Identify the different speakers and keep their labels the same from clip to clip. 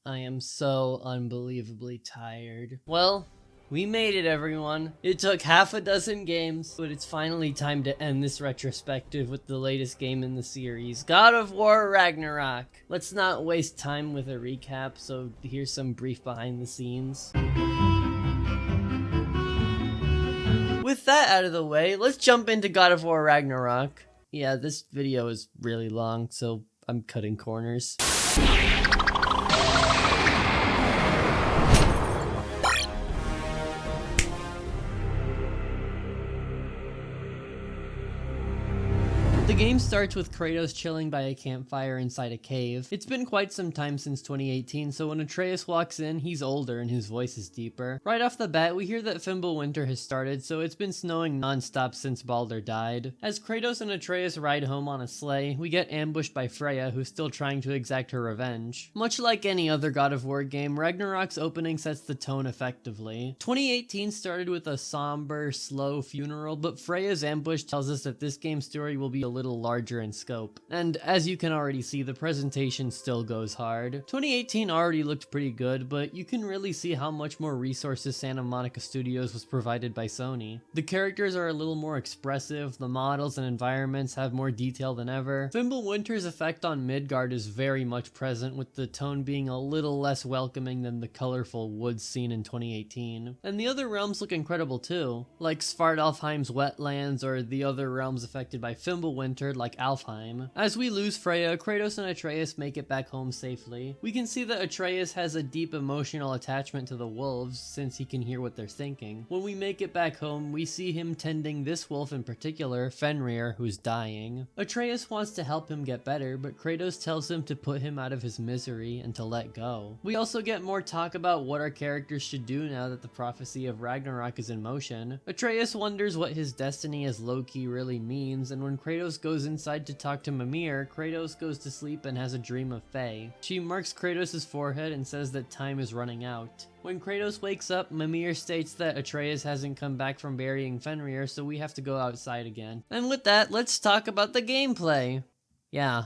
Speaker 1: I am so unbelievably tired. Well, we made it, everyone. It took half a dozen games, but it's finally time to end this retrospective with the latest game in the series, God of War Ragnarok. Let's not waste time with a recap, so here's some brief behind the scenes. With that out of the way, let's jump into God of War Ragnarok. Yeah, this video is really long, so I'm cutting corners. The game starts with Kratos chilling by a campfire inside a cave. It's been quite some time since 2018, so when Atreus walks in, he's older and his voice is deeper. Right off the bat, we hear that Fimbulwinter has started, so it's been snowing non-stop since Baldur died. As Kratos and Atreus ride home on a sleigh, we get ambushed by Freya, who's still trying to exact her revenge. Much like any other God of War game, Ragnarok's opening sets the tone effectively. 2018 started with a somber, slow funeral, but Freya's ambush tells us that this game's story will be a little larger in scope. And as you can already see, the presentation still goes hard. 2018 already looked pretty good, but you can really see how much more resources Santa Monica Studios was provided by Sony. The characters are a little more expressive, the models and environments have more detail than ever. Fimbulwinter's effect on Midgard is very much present, with the tone being a little less welcoming than the colorful woods seen in 2018. And the other realms look incredible too, like Svartalfheim's wetlands or the other realms affected by Fimbulwinter like Alfheim. As we lose Freya, Kratos and Atreus make it back home safely. We can see that Atreus has a deep emotional attachment to the wolves since he can hear what they're thinking. When we make it back home, we see him tending this wolf in particular, Fenrir, who's dying. Atreus wants to help him get better, but Kratos tells him to put him out of his misery and to let go. We also get more talk about what our characters should do now that the prophecy of Ragnarok is in motion. Atreus wonders what his destiny as Loki really means, and when Kratos goes inside to talk to Mimir, Kratos goes to sleep and has a dream of Faye. She marks Kratos' forehead and says that time is running out. When Kratos wakes up, Mimir states that Atreus hasn't come back from burying Fenrir, so we have to go outside again. And with that, let's talk about the gameplay. Yeah,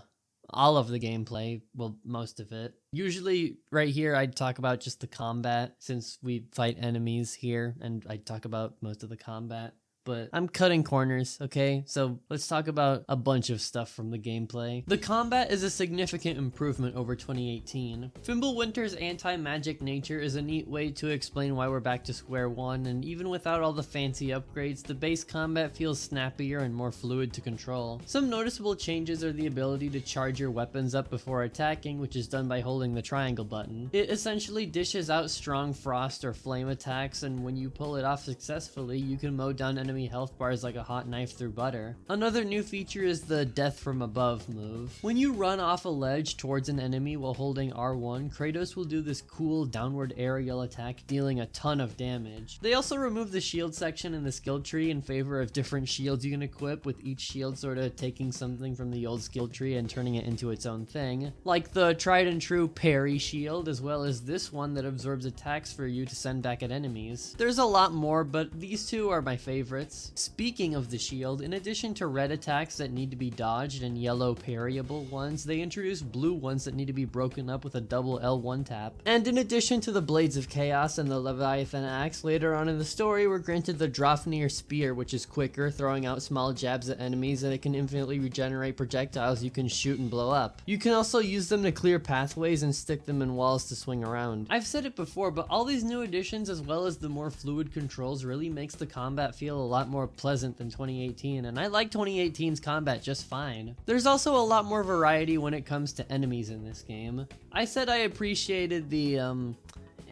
Speaker 1: all of the gameplay, well, most of it. Usually right here I'd talk about just the combat, since we fight enemies here, and I'd talk about most of the combat. But I'm cutting corners, okay? So let's talk about a bunch of stuff from the gameplay. The combat is a significant improvement over 2018. Fimbulwinter's anti-magic nature is a neat way to explain why we're back to square one, and even without all the fancy upgrades, the base combat feels snappier and more fluid to control. Some noticeable changes are the ability to charge your weapons up before attacking, which is done by holding the triangle button. It essentially dishes out strong frost or flame attacks, and when you pull it off successfully, you can mow down enemy health bars like a hot knife through butter. Another new feature is the death from above move. When you run off a ledge towards an enemy while holding R1, Kratos will do this cool downward aerial attack, dealing a ton of damage. They also removed the shield section in the skill tree in favor of different shields you can equip, with each shield sort of taking something from the old skill tree and turning it into its own thing. Like the tried and true parry shield, as well as this one that absorbs attacks for you to send back at enemies. There's a lot more, but these two are my favorites. Speaking of the shield, in addition to red attacks that need to be dodged and yellow parryable ones, they introduced blue ones that need to be broken up with a double L1 tap. And in addition to the Blades of Chaos and the Leviathan Axe, later on in the story we're granted the Drauphnyr Spear, which is quicker, throwing out small jabs at enemies, and it can infinitely regenerate projectiles you can shoot and blow up. You can also use them to clear pathways and stick them in walls to swing around. I've said it before, but all these new additions, as well as the more fluid controls, really makes the combat feel a lot more pleasant than 2018, and I like 2018's combat just fine. There's also a lot more variety when it comes to enemies in this game. I said I appreciated the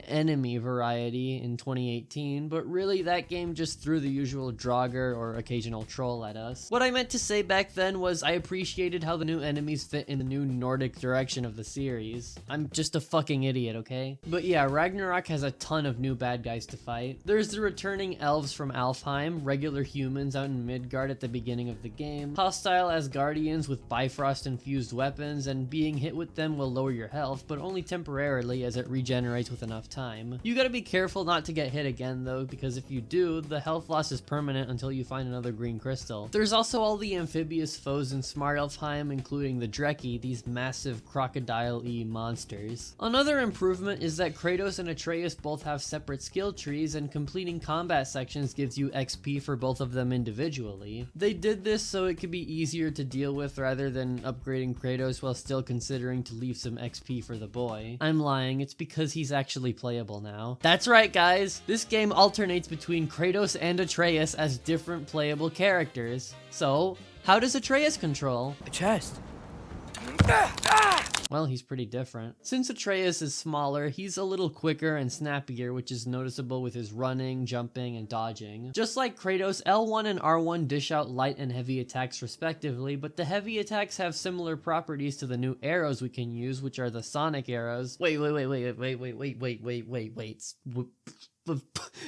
Speaker 1: enemy variety in 2018, but really that game just threw the usual Draugr or occasional troll at us. What I meant to say back then was I appreciated how the new enemies fit in the new Nordic direction of the series. I'm just a fucking idiot, okay? But yeah, Ragnarok has a ton of new bad guys to fight. There's the returning elves from Alfheim, regular humans out in Midgard at the beginning of the game, hostile Asgardians with Bifrost-infused weapons, and being hit with them will lower your health, but only temporarily as it regenerates with enough time. You gotta be careful not to get hit again though, because if you do, the health loss is permanent until you find another green crystal. There's also all the amphibious foes in Svartalfheim, including the Dreki, these massive crocodile-y monsters. Another improvement is that Kratos and Atreus both have separate skill trees, and completing combat sections gives you XP for both of them individually. They did this so it could be easier to deal with rather than upgrading Kratos while still considering to leave some XP for the boy. I'm lying, it's because he's actually playable now. That's right guys, this game alternates between Kratos and Atreus as different playable characters. So, how does Atreus control?
Speaker 2: A chest.
Speaker 1: Well, he's pretty different. Since Atreus is smaller, he's a little quicker and snappier, which is noticeable with his running, jumping, and dodging. Just like Kratos, L1 and R1 dish out light and heavy attacks respectively, but the heavy attacks have similar properties to the new arrows we can use, which are the sonic arrows. Wait.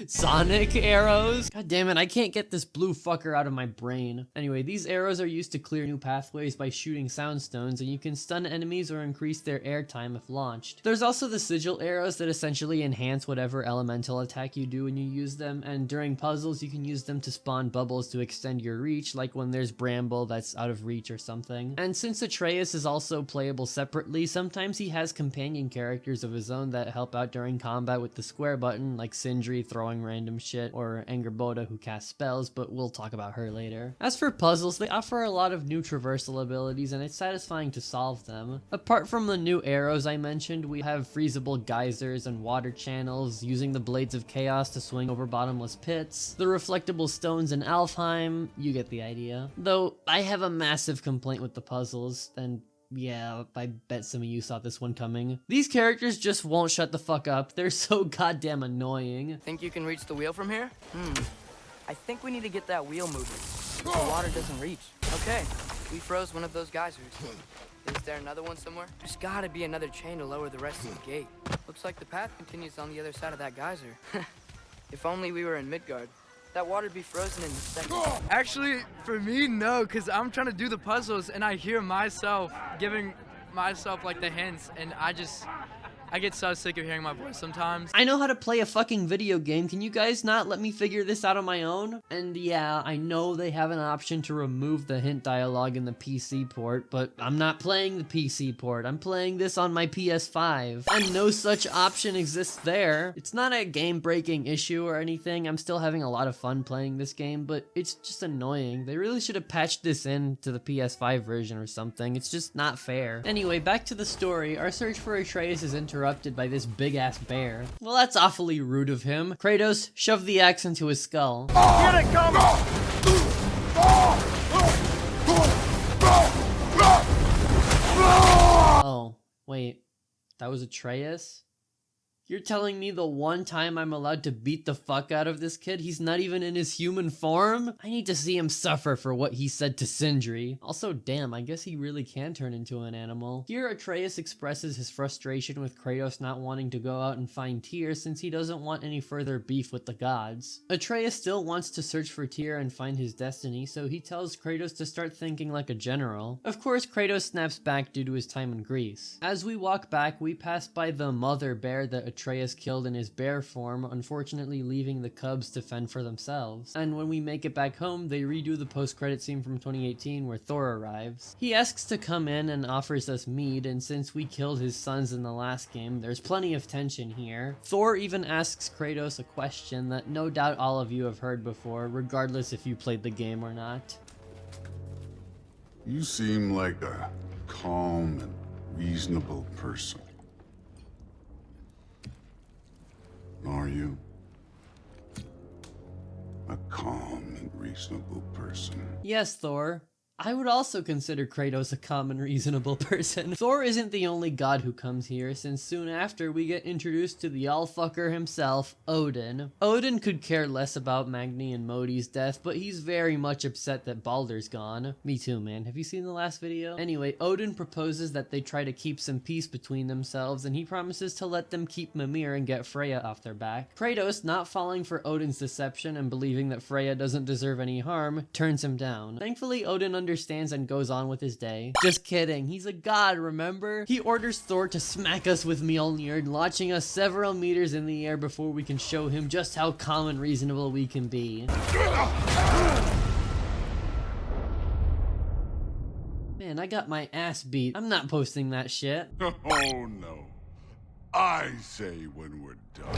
Speaker 1: Sonic arrows? God damn it, I can't get this blue fucker out of my brain. Anyway, these arrows are used to clear new pathways by shooting soundstones, and you can stun enemies or increase their airtime if launched. There's also the sigil arrows that essentially enhance whatever elemental attack you do when you use them, and during puzzles you can use them to spawn bubbles to extend your reach, like when there's bramble that's out of reach or something. And since Atreus is also playable separately, sometimes he has companion characters of his own that help out during combat with the square button, like Sindri throwing random shit, or Angerboda who casts spells, but we'll talk about her later. As for puzzles, they offer a lot of new traversal abilities and it's satisfying to solve them. Apart from the new arrows I mentioned, we have freezable geysers and water channels, using the Blades of Chaos to swing over bottomless pits, the reflectable stones in Alfheim, you get the idea. Though, I have a massive complaint with the puzzles, and yeah, I bet some of you saw this one coming. These characters just won't shut the fuck up. They're so goddamn annoying.
Speaker 2: Think you can reach the wheel from here? I think we need to get that wheel moving. The water doesn't reach. Okay, we froze one of those geysers. Is there another one somewhere? There's gotta be another chain to lower the rest of the gate. Looks like the path continues on the other side of that geyser. If only we were in Midgard. That water'd be frozen in a second.
Speaker 3: Actually, for me, no, because I'm trying to do the puzzles and I hear myself giving myself like the hints, and I get so sick of hearing my voice sometimes.
Speaker 1: I know how to play a fucking video game. Can you guys not let me figure this out on my own? And yeah, I know they have an option to remove the hint dialogue in the PC port, but I'm not playing the PC port. I'm playing this on my PS5. And no such option exists there. It's not a game-breaking issue or anything. I'm still having a lot of fun playing this game, but it's just annoying. They really should have patched this in to the PS5 version or something. It's just not fair. Anyway, back to the story. Our search for Atreus is interrupted by this big-ass bear. Well, that's awfully rude of him. Kratos, shove the axe into his skull.
Speaker 3: Here it comes!
Speaker 1: Oh, wait. That was Atreus? You're telling me the one time I'm allowed to beat the fuck out of this kid, he's not even in his human form? I need to see him suffer for what he said to Sindri. Also, damn, I guess he really can turn into an animal. Here, Atreus expresses his frustration with Kratos not wanting to go out and find Tyr since he doesn't want any further beef with the gods. Atreus still wants to search for Tyr and find his destiny, so he tells Kratos to start thinking like a general. Of course, Kratos snaps back due to his time in Greece. As we walk back, we pass by the mother bear that Atreus killed in his bear form, unfortunately leaving the cubs to fend for themselves. And when we make it back home, they redo the post-credit scene from 2018 where Thor arrives. He asks to come in and offers us mead, and since we killed his sons in the last game, there's plenty of tension here. Thor even asks Kratos a question that no doubt all of you have heard before, regardless if you played the game or not.
Speaker 4: You seem like a calm and reasonable person. Are you? A calm and reasonable person.
Speaker 1: Yes, Thor. I would also consider Kratos a calm and reasonable person. Thor isn't the only god who comes here, since soon after we get introduced to the all-fucker himself, Odin. Odin could care less about Magni and Modi's death, but he's very much upset that Baldur's gone. Me too, man. Have you seen the last video? Anyway, Odin proposes that they try to keep some peace between themselves, and he promises to let them keep Mimir and get Freya off their back. Kratos, not falling for Odin's deception and believing that Freya doesn't deserve any harm, turns him down. Thankfully, Odin understands and goes on with his day. Just kidding, he's a god, remember? He orders Thor to smack us with Mjolnir, launching us several meters in the air before we can show him just how calm and reasonable we can be. Man, I got my ass beat. I'm not posting that shit.
Speaker 4: Oh no. I say when we're done.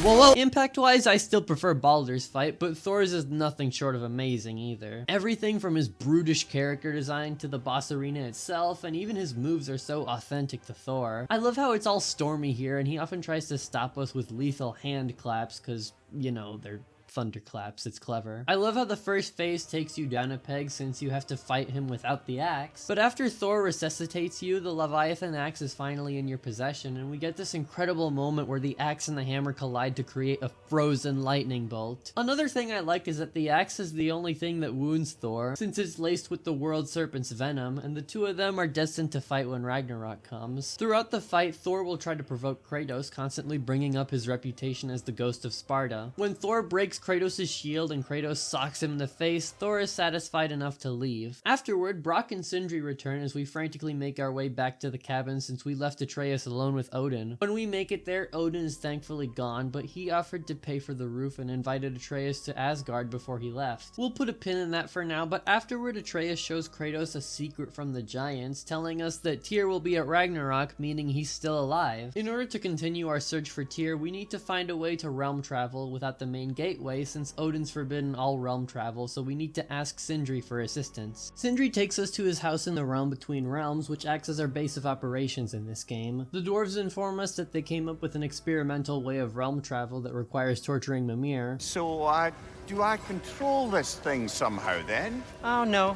Speaker 1: Whoa. Impact-wise, I still prefer Baldur's fight, but Thor's is nothing short of amazing either. Everything from his brutish character design to the boss arena itself, and even his moves are so authentic to Thor. I love how it's all stormy here, and he often tries to stop us with lethal hand claps, cause, you know, they're thunderclaps. It's clever. I love how the first phase takes you down a peg since you have to fight him without the axe. But after Thor resuscitates you, the Leviathan axe is finally in your possession, and we get this incredible moment where the axe and the hammer collide to create a frozen lightning bolt. Another thing I like is that the axe is the only thing that wounds Thor, since it's laced with the world serpent's venom, and the two of them are destined to fight when Ragnarok comes. Throughout the fight, Thor will try to provoke Kratos, constantly bringing up his reputation as the ghost of Sparta. When Thor breaks Kratos' shield and Kratos socks him in the face, Thor is satisfied enough to leave. Afterward, Brock and Sindri return as we frantically make our way back to the cabin since we left Atreus alone with Odin. When we make it there, Odin is thankfully gone, but he offered to pay for the roof and invited Atreus to Asgard before he left. We'll put a pin in that for now, but afterward Atreus shows Kratos a secret from the giants, telling us that Tyr will be at Ragnarok, meaning he's still alive. In order to continue our search for Tyr, we need to find a way to realm travel without the main gateway, since Odin's forbidden all realm travel, so we need to ask Sindri for assistance. Sindri takes us to his house in the realm between realms, which acts as our base of operations in this game. The dwarves inform us that they came up with an experimental way of realm travel that requires torturing Mimir.
Speaker 5: So, do I control this thing somehow then?
Speaker 6: Oh, no.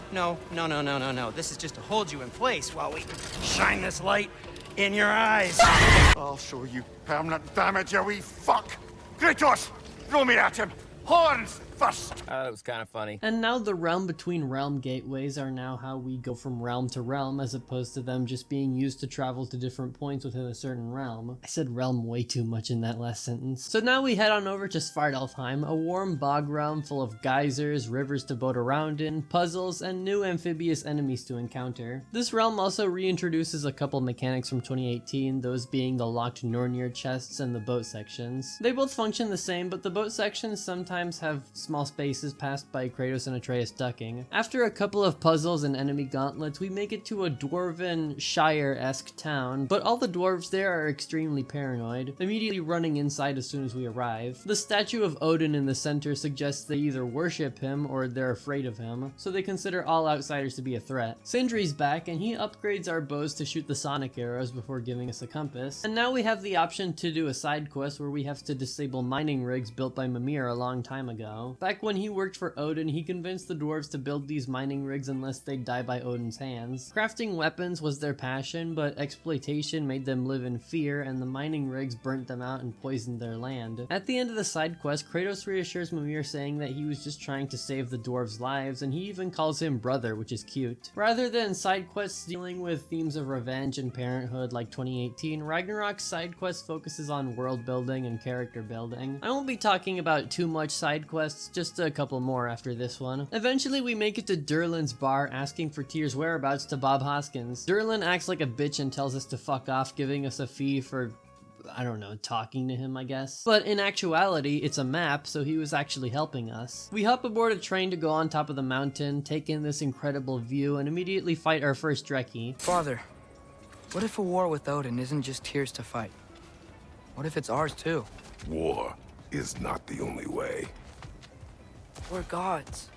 Speaker 6: This is just to hold you in place while we shine this light in your eyes.
Speaker 5: I'll show you permanent damage, you wee fuck! Kratos! Throw me at him! Horns first!
Speaker 6: That was kind of funny.
Speaker 1: And now the realm between realm gateways are now how we go from realm to realm, as opposed to them just being used to travel to different points within a certain realm. I said realm way too much in that last sentence. So now we head on over to Svartalfheim, a warm bog realm full of geysers, rivers to boat around in, puzzles, and new amphibious enemies to encounter. This realm also reintroduces a couple mechanics from 2018, those being the locked Nornir chests and the boat sections. They both function the same, but the boat sections sometimes have small spaces passed by Kratos and Atreus ducking. After a couple of puzzles and enemy gauntlets, we make it to a dwarven Shire-esque town, but all the dwarves there are extremely paranoid, immediately running inside as soon as we arrive. The statue of Odin in the center suggests they either worship him or they're afraid of him, so they consider all outsiders to be a threat. Sindri's back, and he upgrades our bows to shoot the sonic arrows before giving us a compass. And now we have the option to do a side quest where we have to disable mining rigs built by Mimir a long time ago. Back when he worked for Odin, he convinced the dwarves to build these mining rigs unless they'd die by Odin's hands. Crafting weapons was their passion, but exploitation made them live in fear, and the mining rigs burnt them out and poisoned their land. At the end of the side quest, Kratos reassures Mimir, saying that he was just trying to save the dwarves' lives, and he even calls him brother, which is cute. Rather than side quests dealing with themes of revenge and parenthood like 2018, Ragnarok's side quest focuses on world building and character building. I won't be talking about too much side quests, just a couple more after this one. Eventually we make it to Durlin's bar, asking for Tyr's whereabouts to Bob Hoskins. Durlin acts like a bitch and tells us to fuck off, giving us a fee for, I don't know, talking to him, I guess. But in actuality, it's a map, so he was actually helping us. We hop aboard a train to go on top of the mountain, take in this incredible view, and immediately fight our first Dreki.
Speaker 2: Father, what if a war with Odin isn't just Tyr's to fight? What if it's ours too?
Speaker 7: War is not the only way.
Speaker 2: We're gods.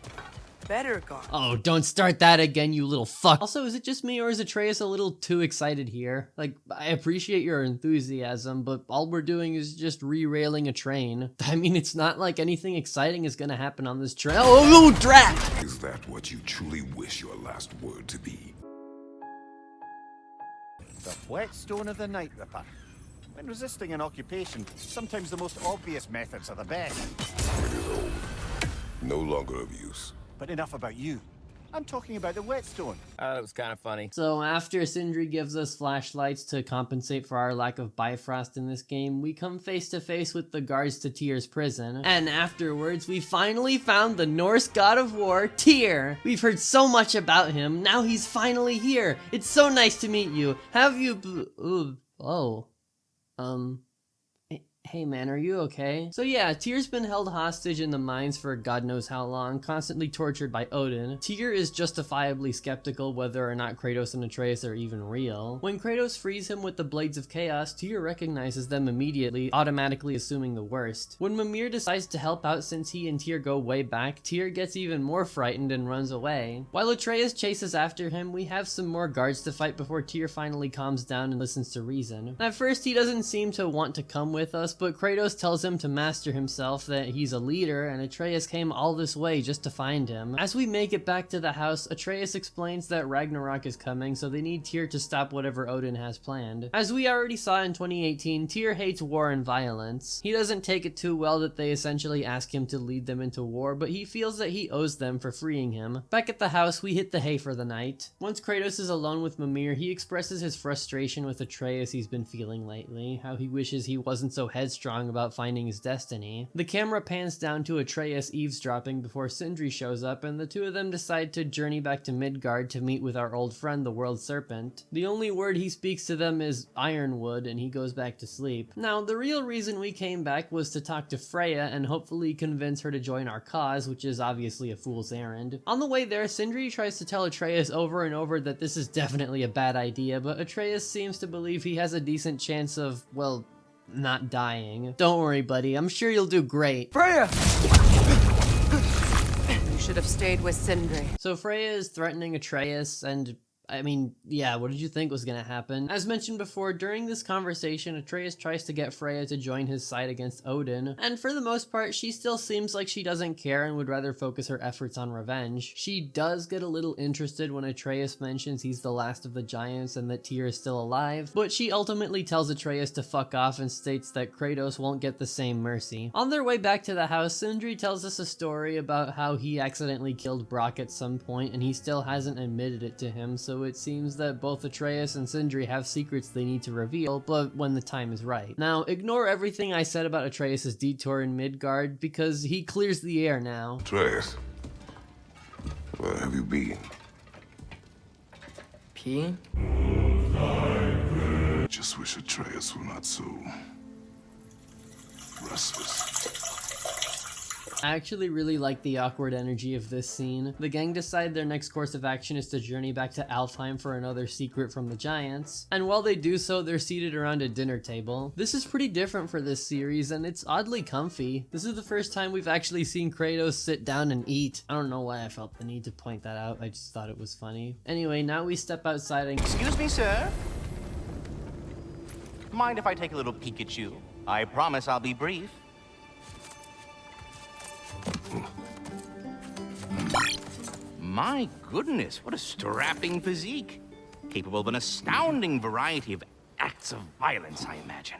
Speaker 2: Better gods.
Speaker 1: Oh, don't start that again, you little fuck. Also, is it just me or is Atreus a little too excited here? Like, I appreciate your enthusiasm, but all we're doing is just re-railing a train. I mean, it's not like anything exciting is gonna happen on this train. Oh, drat!
Speaker 7: Is that what you truly wish your last word to be?
Speaker 5: The whetstone of the Night Ripper. When resisting an occupation, sometimes the most obvious methods are the best.
Speaker 7: It is old. No longer of use.
Speaker 5: But enough about you. I'm talking about the whetstone.
Speaker 6: That was kind of funny.
Speaker 1: So after Sindri gives us flashlights to compensate for our lack of Bifrost in this game, we come face to face with the guards to Tyr's prison. And afterwards, we finally found the Norse god of war, Tyr. We've heard so much about him, now he's finally here. It's so nice to meet you. Have you Hey man, are you okay? So yeah, Tyr's been held hostage in the mines for God knows how long, constantly tortured by Odin. Tyr is justifiably skeptical whether or not Kratos and Atreus are even real. When Kratos frees him with the Blades of Chaos, Tyr recognizes them immediately, automatically assuming the worst. When Mimir decides to help out since he and Tyr go way back, Tyr gets even more frightened and runs away. While Atreus chases after him, we have some more guards to fight before Tyr finally calms down and listens to reason. At first, he doesn't seem to want to come with us, but Kratos tells him to master himself, that he's a leader, and Atreus came all this way just to find him. As we make it back to the house, Atreus explains that Ragnarok is coming, so they need Tyr to stop whatever Odin has planned. As we already saw in 2018, Tyr hates war and violence. He doesn't take it too well that they essentially ask him to lead them into war, but he feels that he owes them for freeing him. Back at the house, we hit the hay for the night. Once Kratos is alone with Mimir, he expresses his frustration with Atreus he's been feeling lately, how he wishes he wasn't so headstrong about finding his destiny. The camera pans down to Atreus eavesdropping before Sindri shows up, and the two of them decide to journey back to Midgard to meet with our old friend, the World Serpent. The only word he speaks to them is Ironwood, and he goes back to sleep. Now, the real reason we came back was to talk to Freya and hopefully convince her to join our cause, which is obviously a fool's errand. On the way there, Sindri tries to tell Atreus over and over that this is definitely a bad idea, but Atreus seems to believe he has a decent chance of, well, not dying. Don't worry, buddy. I'm sure you'll do great.
Speaker 3: Freya!
Speaker 8: You should have stayed with Sindri.
Speaker 1: So Freya is threatening Atreus, and I mean, yeah, what did you think was gonna happen? As mentioned before, during this conversation, Atreus tries to get Freya to join his side against Odin, and for the most part, she still seems like she doesn't care and would rather focus her efforts on revenge. She does get a little interested when Atreus mentions he's the last of the giants and that Tyr is still alive, but she ultimately tells Atreus to fuck off and states that Kratos won't get the same mercy. On their way back to the house, Sindri tells us a story about how he accidentally killed Brock at some point and he still hasn't admitted it to him, so it seems that both Atreus and Sindri have secrets they need to reveal, but when the time is right. Now, ignore everything I said about Atreus' detour in Midgard, because he clears the air now.
Speaker 7: Atreus, where have you been?
Speaker 2: Peeing?
Speaker 7: Just wish Atreus were not so restless.
Speaker 1: I actually really like the awkward energy of this scene. The gang decide their next course of action is to journey back to Alfheim for another secret from the giants, and while they do so, they're seated around a dinner table. This is pretty different for this series, and it's oddly comfy. This is the first time we've actually seen Kratos sit down and eat. I don't know why I felt the need to point that out, I just thought it was funny. Anyway, now we step outside and—
Speaker 9: Excuse me, sir? Mind if I take a little peek at you? I promise I'll be brief. My goodness, what a strapping physique. Capable of an astounding variety of acts of violence, I imagine.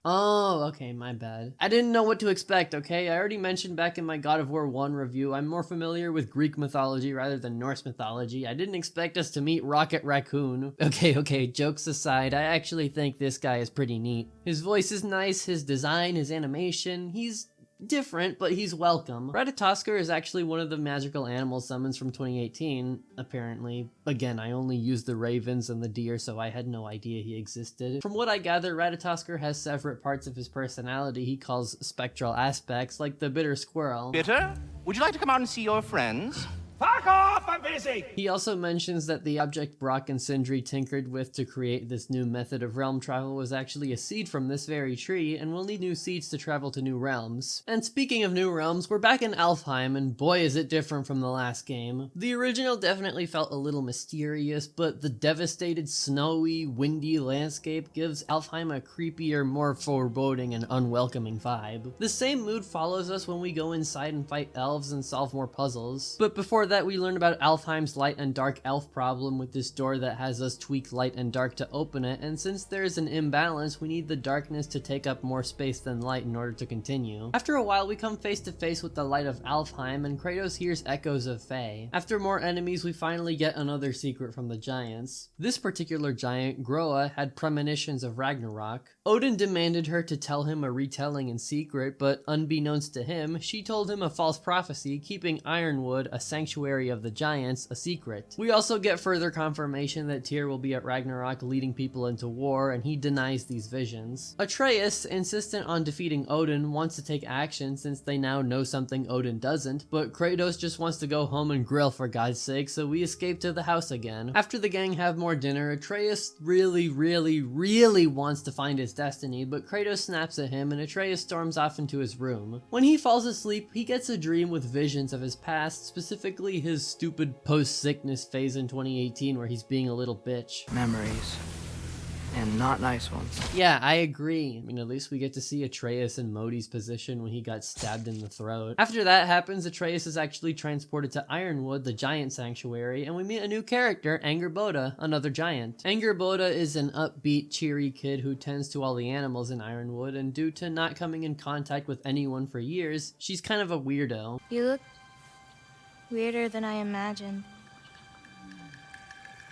Speaker 1: Oh, okay, my bad. I didn't know what to expect, okay? I already mentioned back in my God of War 1 review, I'm more familiar with Greek mythology rather than Norse mythology. I didn't expect us to meet Rocket Raccoon. Okay, jokes aside, I actually think this guy is pretty neat. His voice is nice, his design, his animation, he's different, but he's welcome. Ratatoskr is actually one of the magical animal summons from 2018, apparently. Again, I only used the ravens and the deer, so I had no idea he existed. From what I gather, Ratatoskr has separate parts of his personality he calls spectral aspects, like the bitter squirrel.
Speaker 9: Bitter? Would you like to come out and see your friends?
Speaker 6: Fuck off! I'm busy!
Speaker 1: He also mentions that the object Brock and Sindri tinkered with to create this new method of realm travel was actually a seed from this very tree, and we'll need new seeds to travel to new realms. And speaking of new realms, we're back in Alfheim, and boy is it different from the last game. The original definitely felt a little mysterious, but the devastated, snowy, windy landscape gives Alfheim a creepier, more foreboding and unwelcoming vibe. The same mood follows us when we go inside and fight elves and solve more puzzles. But before that, we learn about out Alfheim's light and dark elf problem with this door that has us tweak light and dark to open it, and since there is an imbalance, we need the darkness to take up more space than light in order to continue. After a while, we come face to face with the light of Alfheim, and Kratos hears echoes of Fae. After more enemies, we finally get another secret from the giants. This particular giant, Groa, had premonitions of Ragnarok. Odin demanded her to tell him a retelling in secret, but unbeknownst to him, she told him a false prophecy, keeping Ironwood, a sanctuary of the giants, a secret. We also get further confirmation that Tyr will be at Ragnarok leading people into war, and he denies these visions. Atreus, insistent on defeating Odin, wants to take action since they now know something Odin doesn't, but Kratos just wants to go home and grill for God's sake, so we escape to the house again. After the gang have more dinner, Atreus really wants to find his destiny, but Kratos snaps at him and Atreus storms off into his room. When he falls asleep, he gets a dream with visions of his past, specifically his stupid post-sickness phase in 2018 where he's being a little bitch.
Speaker 2: Memories. And not nice ones.
Speaker 1: Yeah, I agree. I mean, at least we get to see Atreus in Modi's position when he got stabbed in the throat. After that happens, Atreus is actually transported to Ironwood, the giant sanctuary, and we meet a new character, Angerboda, another giant. Angerboda is an upbeat, cheery kid who tends to all the animals in Ironwood, and due to not coming in contact with anyone for years, she's kind of a weirdo.
Speaker 10: You look weirder than I imagined.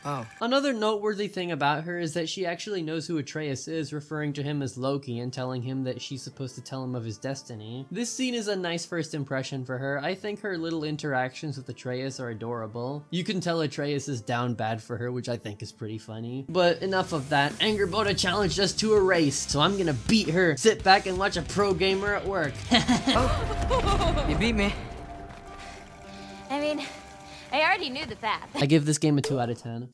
Speaker 2: Oh.
Speaker 1: Another noteworthy thing about her is that she actually knows who Atreus is, referring to him as Loki and telling him that she's supposed to tell him of his destiny. This scene is a nice first impression for her. I think her little interactions with Atreus are adorable. You can tell Atreus is down bad for her, which I think is pretty funny. But enough of that. Angerboda challenged us to a race, so I'm gonna beat her. Sit back and watch a pro gamer at work.
Speaker 2: Oh. You beat me.
Speaker 10: I mean, I already knew the path.
Speaker 1: I give this game a 2 out of 10.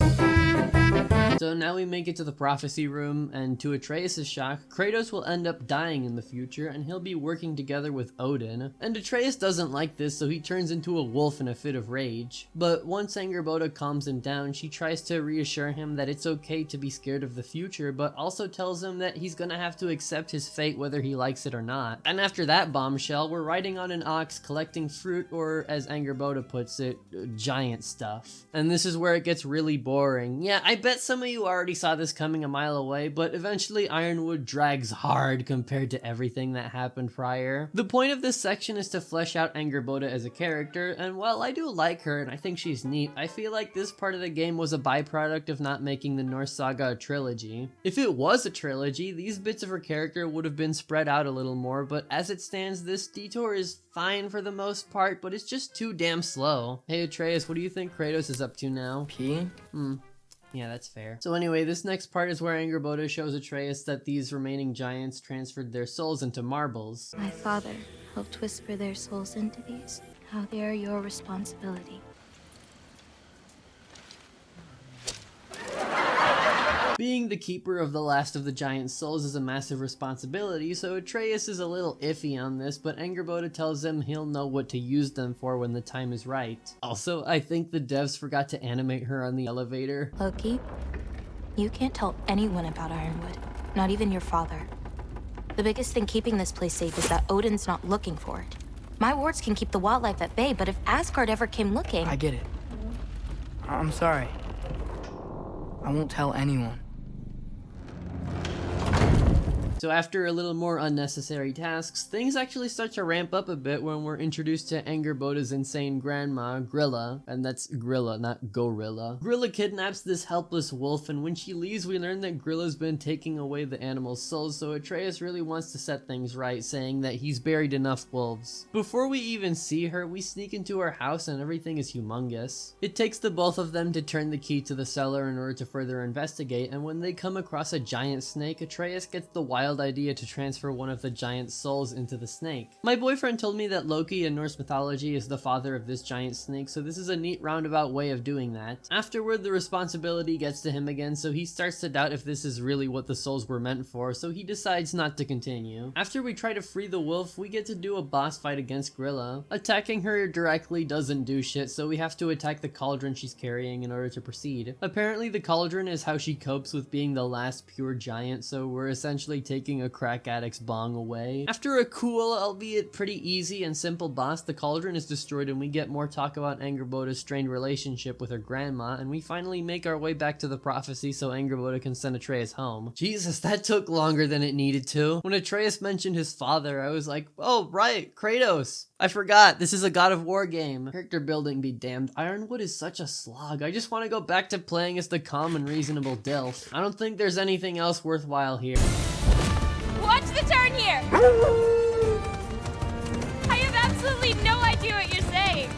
Speaker 1: So now we make it to the prophecy room, and to Atreus' shock, Kratos will end up dying in the future, and he'll be working together with Odin. And Atreus doesn't like this, so he turns into a wolf in a fit of rage. But once Angerboda calms him down, she tries to reassure him that it's okay to be scared of the future, but also tells him that he's gonna have to accept his fate whether he likes it or not. And after that bombshell, we're riding on an ox collecting fruit, or as Angerboda puts it, giant stuff. And this is where it gets really boring. Yeah, I bet some of you already saw this coming a mile away, but eventually Ironwood drags hard compared to everything that happened prior. The point of this section is to flesh out Angerboda as a character, and while I do like her and I think she's neat, I feel like this part of the game was a byproduct of not making the Norse saga a trilogy. If it was a trilogy, these bits of her character would have been spread out a little more, but as it stands, this detour is fine for the most part, but it's just too damn slow. Hey Atreus, what do you think Kratos is up to now?
Speaker 2: Peeing?
Speaker 1: Yeah, that's fair. So anyway, this next part is where Angerboda shows Atreus that these remaining giants transferred their souls into marbles.
Speaker 10: My father helped whisper their souls into these. How they are your responsibility.
Speaker 1: Being the keeper of the last of the giant souls is a massive responsibility, so Atreus is a little iffy on this, but Angerboda tells him he'll know what to use them for when the time is right. Also, I think the devs forgot to animate her on the elevator.
Speaker 10: Loki, you can't tell anyone about Ironwood, not even your father. The biggest thing keeping this place safe is that Odin's not looking for it. My wards can keep the wildlife at bay, but if Asgard ever came looking...
Speaker 2: I get it. I'm sorry. I won't tell anyone.
Speaker 1: So after a little more unnecessary tasks, things actually start to ramp up a bit when we're introduced to Angerboda's insane grandma, Grilla, and that's Grilla, not Gorilla. Grilla kidnaps this helpless wolf, and when she leaves, we learn that Grilla's been taking away the animal's souls, so Atreus really wants to set things right, saying that he's buried enough wolves. Before we even see her, we sneak into her house and everything is humongous. It takes the both of them to turn the key to the cellar in order to further investigate, and when they come across a giant snake, Atreus gets the wild idea to transfer one of the giant souls into the snake. My boyfriend told me that Loki in Norse mythology is the father of this giant snake, so this is a neat roundabout way of doing that. Afterward, the responsibility gets to him again, so he starts to doubt if this is really what the souls were meant for, so he decides not to continue. After we try to free the wolf, we get to do a boss fight against Grilla. Attacking her directly doesn't do shit, so we have to attack the cauldron she's carrying in order to proceed. Apparently the cauldron is how she copes with being the last pure giant, so we're essentially taking taking a crack addict's bong away. After a cool, albeit pretty easy and simple boss, the cauldron is destroyed and we get more talk about Angrboda's strained relationship with her grandma, and we finally make our way back to the prophecy so Angrboda can send Atreus home. Jesus, that took longer than it needed to. When Atreus mentioned his father, I was like, oh right, Kratos. I forgot, this is a God of War game. Character building be damned, Ironwood is such a slog. I just want to go back to playing as the calm and reasonable Dilf. I don't think there's anything else worthwhile here.
Speaker 11: Watch the turn here! I have absolutely no idea what you're saying.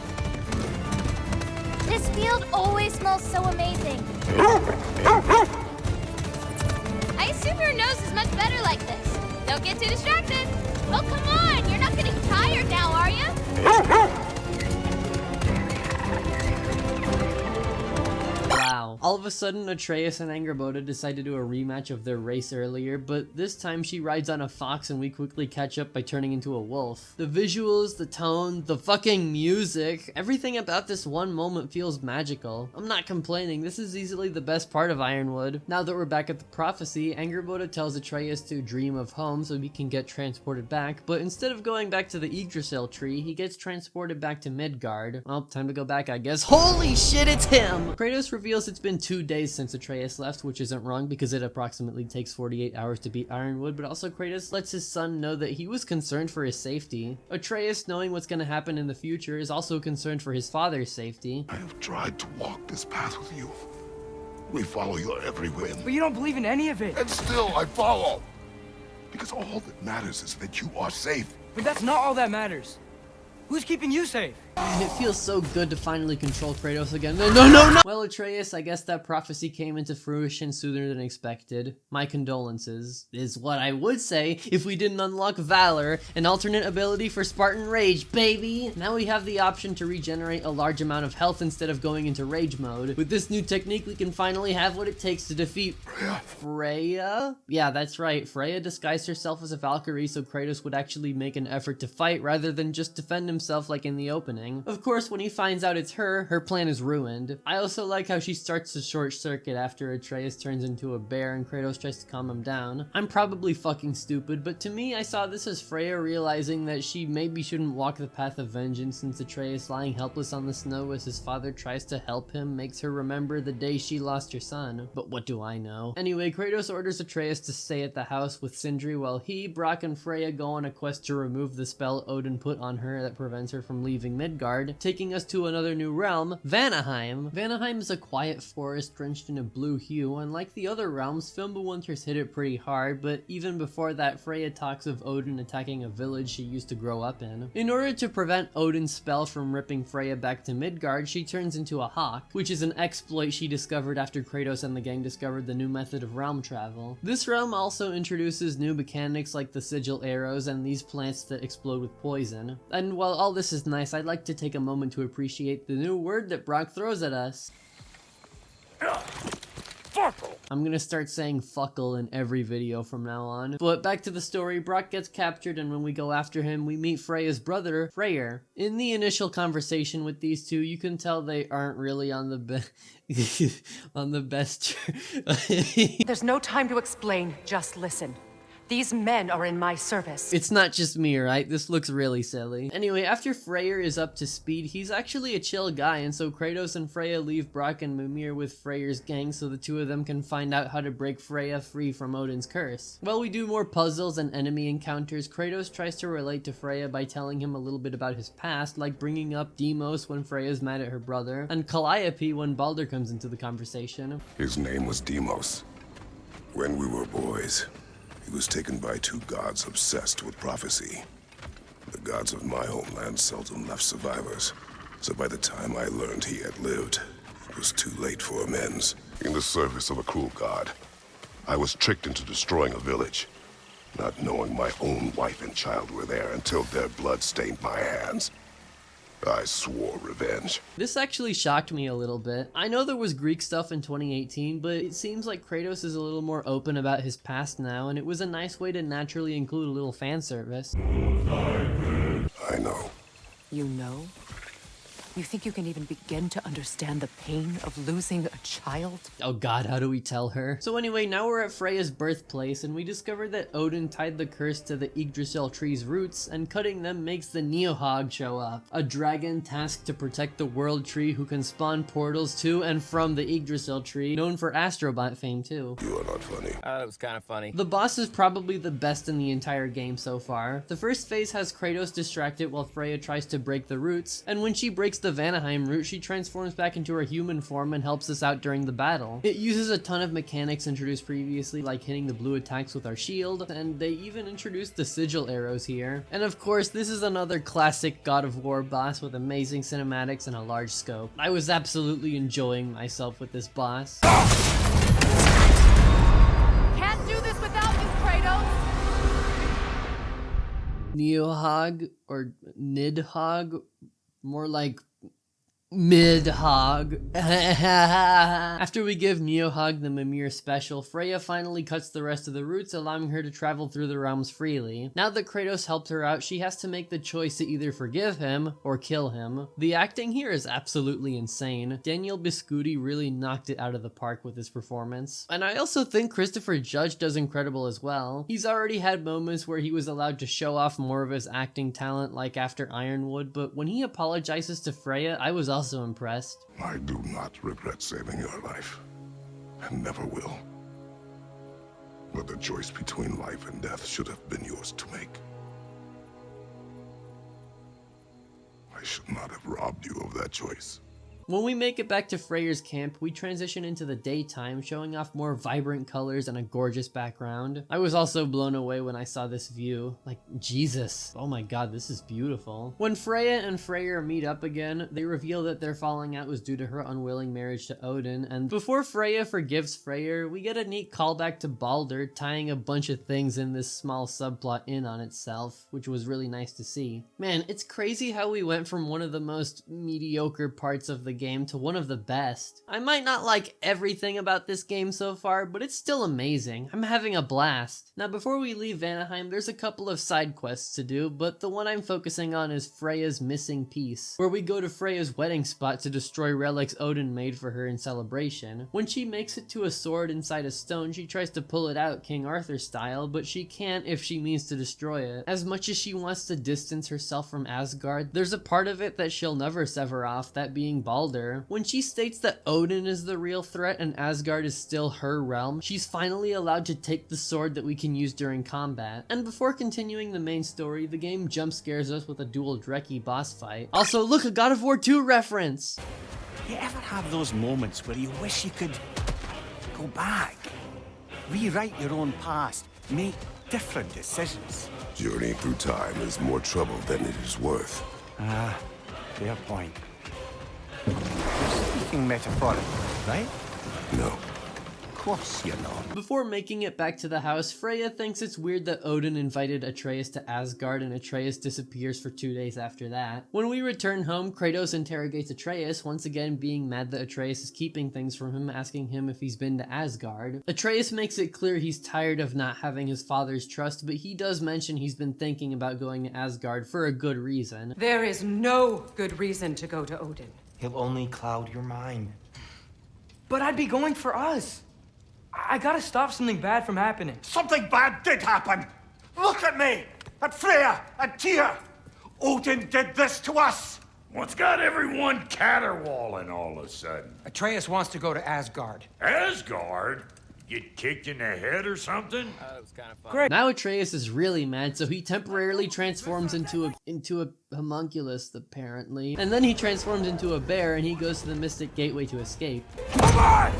Speaker 12: This field always smells so amazing.
Speaker 11: I assume your nose is much better like this. Don't get too distracted. Oh, come on! You're not getting tired now, are you?
Speaker 1: Wow. All of a sudden, Atreus and Angrboda decide to do a rematch of their race earlier, but this time she rides on a fox and we quickly catch up by turning into a wolf. The visuals, the tone, the fucking music, everything about this one moment feels magical. I'm not complaining, this is easily the best part of Ironwood. Now that we're back at the prophecy, Angrboda tells Atreus to dream of home so he can get transported back, but instead of going back to the Yggdrasil tree, he gets transported back to Midgard. Well, time to go back, I guess. Holy shit, it's him! Kratos reveals it's been 2 days since Atreus left, which isn't wrong because it approximately takes 48 hours to beat Ironwood, but also Kratos lets his son know that he was concerned for his safety. Atreus, knowing what's gonna happen in the future, is also concerned for his father's safety.
Speaker 4: I have tried to walk this path with you. We follow your every whim.
Speaker 2: But you don't believe in any of it.
Speaker 4: And still I follow. Because all that matters is that you are safe.
Speaker 2: But that's not all that matters. Who's keeping you safe?
Speaker 1: It feels so good to finally control Kratos again. No! Well, Atreus, I guess that prophecy came into fruition sooner than expected. My condolences, is what I would say if we didn't unlock Valor, an alternate ability for Spartan Rage, baby! Now we have the option to regenerate a large amount of health instead of going into Rage mode. With this new technique, we can finally have what it takes to defeat Freya? Yeah, that's right. Freya disguised herself as a Valkyrie so Kratos would actually make an effort to fight rather than just defend himself like in the opening. Of course, when he finds out it's her, her plan is ruined. I also like how she starts to short circuit after Atreus turns into a bear and Kratos tries to calm him down. I'm probably fucking stupid, but to me, I saw this as Freya realizing that she maybe shouldn't walk the path of vengeance since Atreus lying helpless on the snow as his father tries to help him makes her remember the day she lost her son. But what do I know? Anyway, Kratos orders Atreus to stay at the house with Sindri while he, Brock, and Freya go on a quest to remove the spell Odin put on her that prevents her from leaving Midgard, taking us to another new realm, Vanaheim. Vanaheim is a quiet forest drenched in a blue hue. Unlike the other realms, Fimbulwinter's hit it pretty hard, but even before that, Freya talks of Odin attacking a village she used to grow up in. In order to prevent Odin's spell from ripping Freya back to Midgard, she turns into a hawk, which is an exploit she discovered after Kratos and the gang discovered the new method of realm travel. This realm also introduces new mechanics like the sigil arrows and these plants that explode with poison. And while all this is nice, I'd like to take a moment to appreciate the new word that Brock throws at us. I'm gonna start saying fuckle in every video from now on. But back to the story, Brock gets captured and when we go after him, we meet Freya's brother, Freyr. In the initial conversation with these two, you can tell they aren't really on the best.
Speaker 8: There's no time to explain, just listen. These men are in my service.
Speaker 1: It's not just me, right? This looks really silly. Anyway, after Freyr is up to speed, he's actually a chill guy, and so Kratos and Freya leave Brock and Mimir with Freyr's gang so the two of them can find out how to break Freya free from Odin's curse. While we do more puzzles and enemy encounters, Kratos tries to relate to Freya by telling him a little bit about his past, like bringing up Deimos when Freya's mad at her brother, and Calliope when Baldur comes into the conversation.
Speaker 7: His name was Deimos. When we were boys, he was taken by 2 gods obsessed with prophecy. The gods of my homeland seldom left survivors, so by the time I learned he had lived, it was too late for amends. In the service of a cruel god, I was tricked into destroying a village, not knowing my own wife and child were there until their blood stained my hands. I swore revenge.
Speaker 1: This actually shocked me a little bit. I know there was Greek stuff in 2018, but it seems like Kratos is a little more open about his past now, and it was a nice way to naturally include a little fan service.
Speaker 7: I know.
Speaker 8: You know? You think you can even begin to understand the pain of losing a child?
Speaker 1: Oh god, how do we tell her? So anyway, now we're at Freya's birthplace, and we discover that Odin tied the curse to the Yggdrasil tree's roots, and cutting them makes the Neohog show up. A dragon tasked to protect the world tree who can spawn portals to and from the Yggdrasil tree, known for Astrobot fame too.
Speaker 7: You are not funny.
Speaker 13: That was kind of funny.
Speaker 1: The boss is probably the best in the entire game so far. The first phase has Kratos distracted while Freya tries to break the roots, and when she breaks the Vanaheim root, she transforms back into her human form and helps us out during the battle. It uses a ton of mechanics introduced previously, like hitting the blue attacks with our shield, and they even introduced the sigil arrows here. And of course, this is another classic God of War boss with amazing cinematics and a large scope. I was absolutely enjoying myself with this boss.
Speaker 8: Can't do this without you, Kratos!
Speaker 1: Neohog, or Nidhogg, more like Midhogg. After we give Neohog the Mimir special, Freya finally cuts the rest of the roots, allowing her to travel through the realms freely. Now that Kratos helped her out, she has to make the choice to either forgive him or kill him. The acting here is absolutely insane. Daniel Biscuti really knocked it out of the park with his performance. And I also think Christopher Judge does incredible as well. He's already had moments where he was allowed to show off more of his acting talent, like after Ironwood, but when he apologizes to Freya, I was also impressed.
Speaker 7: I do not regret saving your life, and never will. But the choice between life and death should have been yours to make. I should not have robbed you of that choice.
Speaker 1: When we make it back to Freyr's camp, we transition into the daytime, showing off more vibrant colors and a gorgeous background. I was also blown away when I saw this view. Like, Jesus. Oh my god, this is beautiful. When Freya and Freyr meet up again, they reveal that their falling out was due to her unwilling marriage to Odin, and before Freya forgives Freyr, we get a neat callback to Baldur, tying a bunch of things in this small subplot in on itself, which was really nice to see. Man, it's crazy how we went from one of the most mediocre parts of the game to one of the best. I might not like everything about this game so far, but it's still amazing. I'm having a blast. Now before we leave Vanaheim, there's a couple of side quests to do, but the one I'm focusing on is Freya's missing piece, where we go to Freya's wedding spot to destroy relics Odin made for her in celebration. When she makes it to a sword inside a stone, she tries to pull it out King Arthur style, but she can't if she means to destroy it. As much as she wants to distance herself from Asgard, there's a part of it that she'll never sever off, that being Baldur. When she states that Odin is the real threat and Asgard is still her realm, she's finally allowed to take the sword that we can use during combat. And before continuing the main story, the game jump scares us with a dual Dreki boss fight. Also, look, a God of War 2 reference!
Speaker 6: You ever have those moments where you wish you could go back, rewrite your own past, make different decisions?
Speaker 7: Journeying through time is more trouble than it is worth.
Speaker 6: Ah, fair point. You're speaking metaphorically, right?
Speaker 7: No.
Speaker 6: Of course you're not.
Speaker 1: Before making it back to the house, Freya thinks it's weird that Odin invited Atreus to Asgard and Atreus disappears for 2 days after that. When we return home, Kratos interrogates Atreus, once again being mad that Atreus is keeping things from him, asking him if he's been to Asgard. Atreus makes it clear he's tired of not having his father's trust, but he does mention he's been thinking about going to Asgard for a good reason.
Speaker 8: There is no good reason to go to Odin.
Speaker 13: He'll only cloud your mind.
Speaker 3: But I'd be going for us. I gotta stop something bad from happening.
Speaker 5: Something bad did happen! Look at me! At Freya! At Tyr! Odin did this to us!
Speaker 4: What's got everyone caterwauling all of a sudden?
Speaker 13: Atreus wants to go to Asgard.
Speaker 4: Asgard? Get kicked in the head or something?
Speaker 13: That was kind of fun.
Speaker 1: Now Atreus is really mad, so he temporarily transforms into a homunculus, apparently. And then he transforms into a bear, and he goes to the Mystic Gateway to escape.
Speaker 4: Come on!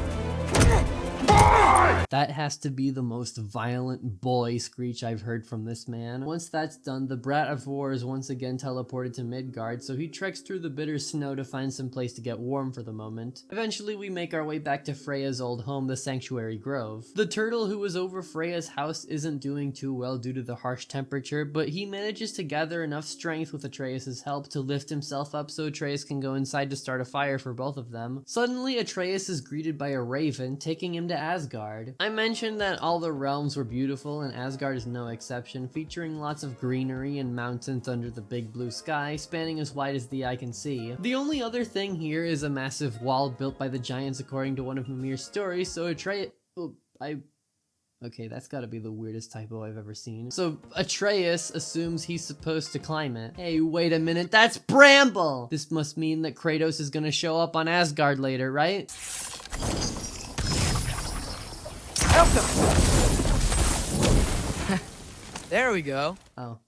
Speaker 1: That has to be the most violent boy screech I've heard from this man. Once that's done, the Brat of War is once again teleported to Midgard, so he treks through the bitter snow to find some place to get warm for the moment. Eventually, we make our way back to Freya's old home, the Sanctuary Grove. The turtle who was over Freya's house isn't doing too well due to the harsh temperature, but he manages to gather enough strength with Atreus' help to lift himself up so Atreus can go inside to start a fire for both of them. Suddenly, Atreus is greeted by a raven, taking him to Asgard. Asgard. I mentioned that all the realms were beautiful and Asgard is no exception, featuring lots of greenery and mountains under the big blue sky, spanning as wide as the eye can see. The only other thing here is a massive wall built by the giants according to one of Mimir's stories, so okay, that's gotta be the weirdest typo I've ever seen. So Atreus assumes he's supposed to climb it. Hey, wait a minute, that's Bramble! This must mean that Kratos is gonna show up on Asgard later, right?
Speaker 2: Help them! There we go.
Speaker 1: Oh.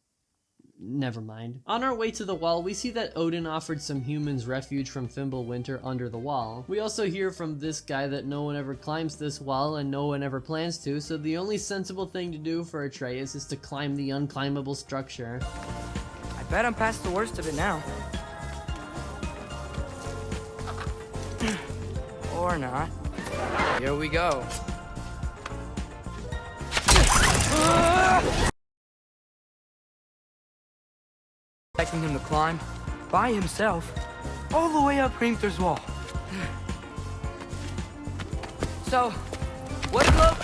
Speaker 1: Never mind. On our way to the wall, we see that Odin offered some humans refuge from Fimbulwinter under the wall. We also hear from this guy that no one ever climbs this wall and no one ever plans to, so the only sensible thing to do for Atreus is to climb the unclimbable structure.
Speaker 2: I bet I'm past the worst of it now. Or not. Here we go. Expecting him to climb by himself all the way up Hrimthur's wall. So, what look?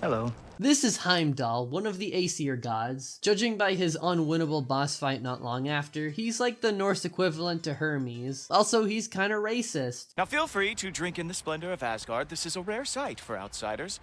Speaker 6: Hello.
Speaker 1: This is Heimdall, one of the Aesir gods. Judging by his unwinnable boss fight not long after, he's like the Norse equivalent to Hermes. Also, he's kinda racist.
Speaker 14: Now feel free to drink in the splendor of Asgard. This is a rare sight for outsiders.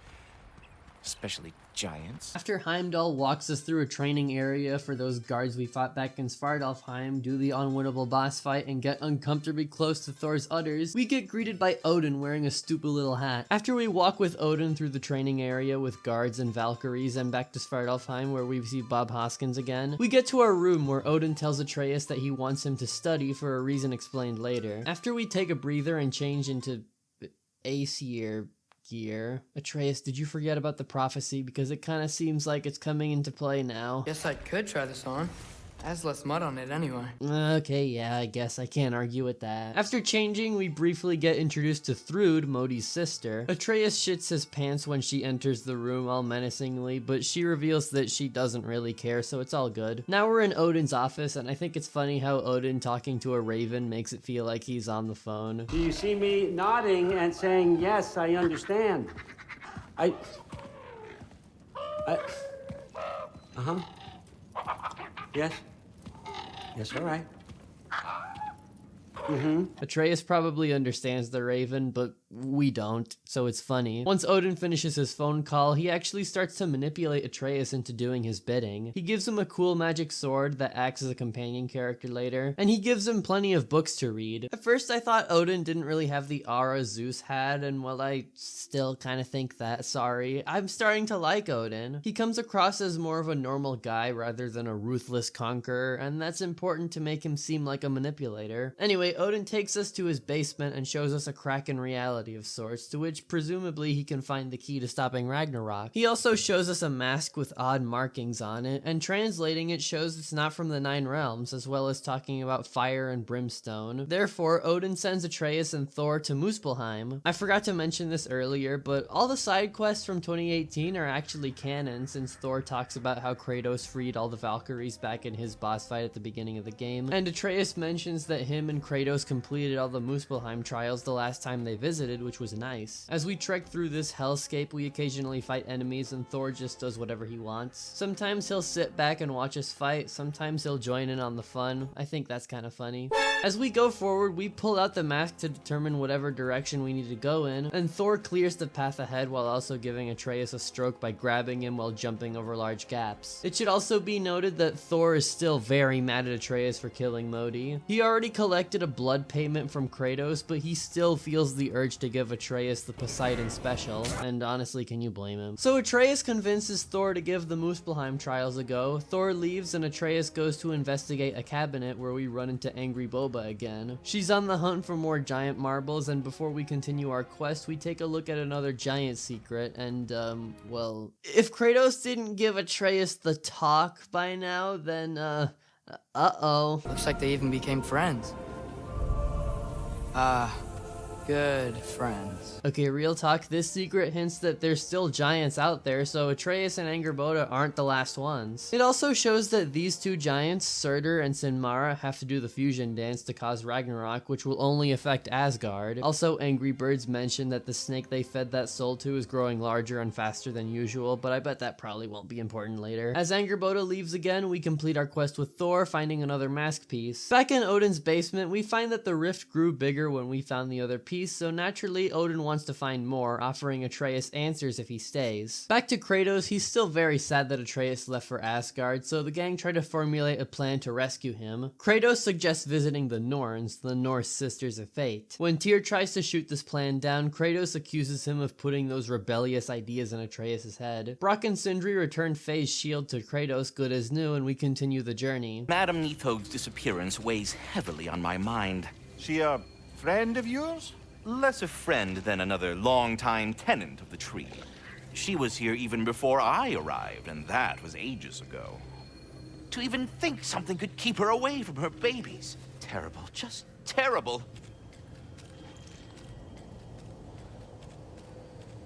Speaker 14: Especially giants.
Speaker 1: After Heimdall walks us through a training area for those guards we fought back in Svartalfheim, do the unwinnable boss fight, and get uncomfortably close to Thor's udders, we get greeted by Odin wearing a stupid little hat. After we walk with Odin through the training area with guards and Valkyries and back to Svartalfheim where we see Bob Hoskins again, we get to our room where Odin tells Atreus that he wants him to study for a reason explained later. After we take a breather and change into Aesir gear. Atreus, did you forget about the prophecy? Because it kind of seems like it's coming into play now.
Speaker 2: Guess I could try this on. Has less mud on it anyway.
Speaker 1: Okay, yeah, I guess I can't argue with that. After changing, we briefly get introduced to Thrud, Modi's sister. Atreus shits his pants when she enters the room all menacingly, but she reveals that she doesn't really care, so it's all good. Now we're in Odin's office, and I think it's funny how Odin talking to a raven makes it feel like he's on the phone.
Speaker 15: Do you see me nodding and saying, yes, I understand? Uh-huh. Yes. Yes, all right.
Speaker 1: Atreus probably understands the raven, but we don't, so it's funny. Once Odin finishes his phone call, he actually starts to manipulate Atreus into doing his bidding. He gives him a cool magic sword that acts as a companion character later, and he gives him plenty of books to read. At first I thought Odin didn't really have the aura Zeus had, and while I still kind of think that, sorry, I'm starting to like Odin. He comes across as more of a normal guy rather than a ruthless conqueror, and that's important to make him seem like a manipulator. Anyway, Odin takes us to his basement and shows us a crack in reality of sorts, to which presumably he can find the key to stopping Ragnarok. He also shows us a mask with odd markings on it, and translating it shows it's not from the Nine Realms, as well as talking about fire and brimstone. Therefore, Odin sends Atreus and Thor to Muspelheim. I forgot to mention this earlier, but all the side quests from 2018 are actually canon, since Thor talks about how Kratos freed all the Valkyries back in his boss fight at the beginning of the game, and Atreus mentions that him and Kratos completed all the Muspelheim trials the last time they visited, which was nice. As we trek through this hellscape, we occasionally fight enemies and Thor just does whatever he wants. Sometimes he'll sit back and watch us fight, sometimes he'll join in on the fun. I think that's kind of funny. As we go forward, we pull out the mask to determine whatever direction we need to go in, and Thor clears the path ahead while also giving Atreus a stroke by grabbing him while jumping over large gaps. It should also be noted that Thor is still very mad at Atreus for killing Modi. He already collected a blood payment from Kratos, but he still feels the urge to give Atreus the Poseidon special, and honestly, can you blame him? So Atreus convinces Thor to give the Muspelheim trials a go. Thor leaves and Atreus goes to investigate a cabinet where we run into Angry Boba again. She's on the hunt for more giant marbles, and before we continue our quest, we take a look at another giant secret, and well, if Kratos didn't give Atreus the talk by now, then uh-oh.
Speaker 2: Looks like they even became friends. Good friends.
Speaker 1: Okay, real talk, this secret hints that there's still giants out there, so Atreus and Angrboda aren't the last ones. It also shows that these two giants, Surtr and Sinmara, have to do the fusion dance to cause Ragnarok, which will only affect Asgard. Also, Angry Birds mentioned that the snake they fed that soul to is growing larger and faster than usual, but I bet that probably won't be important later. As Angrboda leaves again, we complete our quest with Thor, finding another mask piece. Back in Odin's basement, we find that the rift grew bigger when we found the other piece, so naturally Odin wants to find more, offering Atreus answers if he stays. Back to Kratos, he's still very sad that Atreus left for Asgard, so the gang try to formulate a plan to rescue him. Kratos suggests visiting the Norns, the Norse Sisters of Fate. When Tyr tries to shoot this plan down, Kratos accuses him of putting those rebellious ideas in Atreus' head. Brock and Sindri return Faye's shield to Kratos, good as new, and we continue the journey.
Speaker 9: Madame Nithog's disappearance weighs heavily on my mind.
Speaker 5: She a friend of yours?
Speaker 9: Less a friend than another longtime tenant of the tree. She was here even before I arrived, and that was ages ago. To even think something could keep her away from her babies. Terrible, just terrible.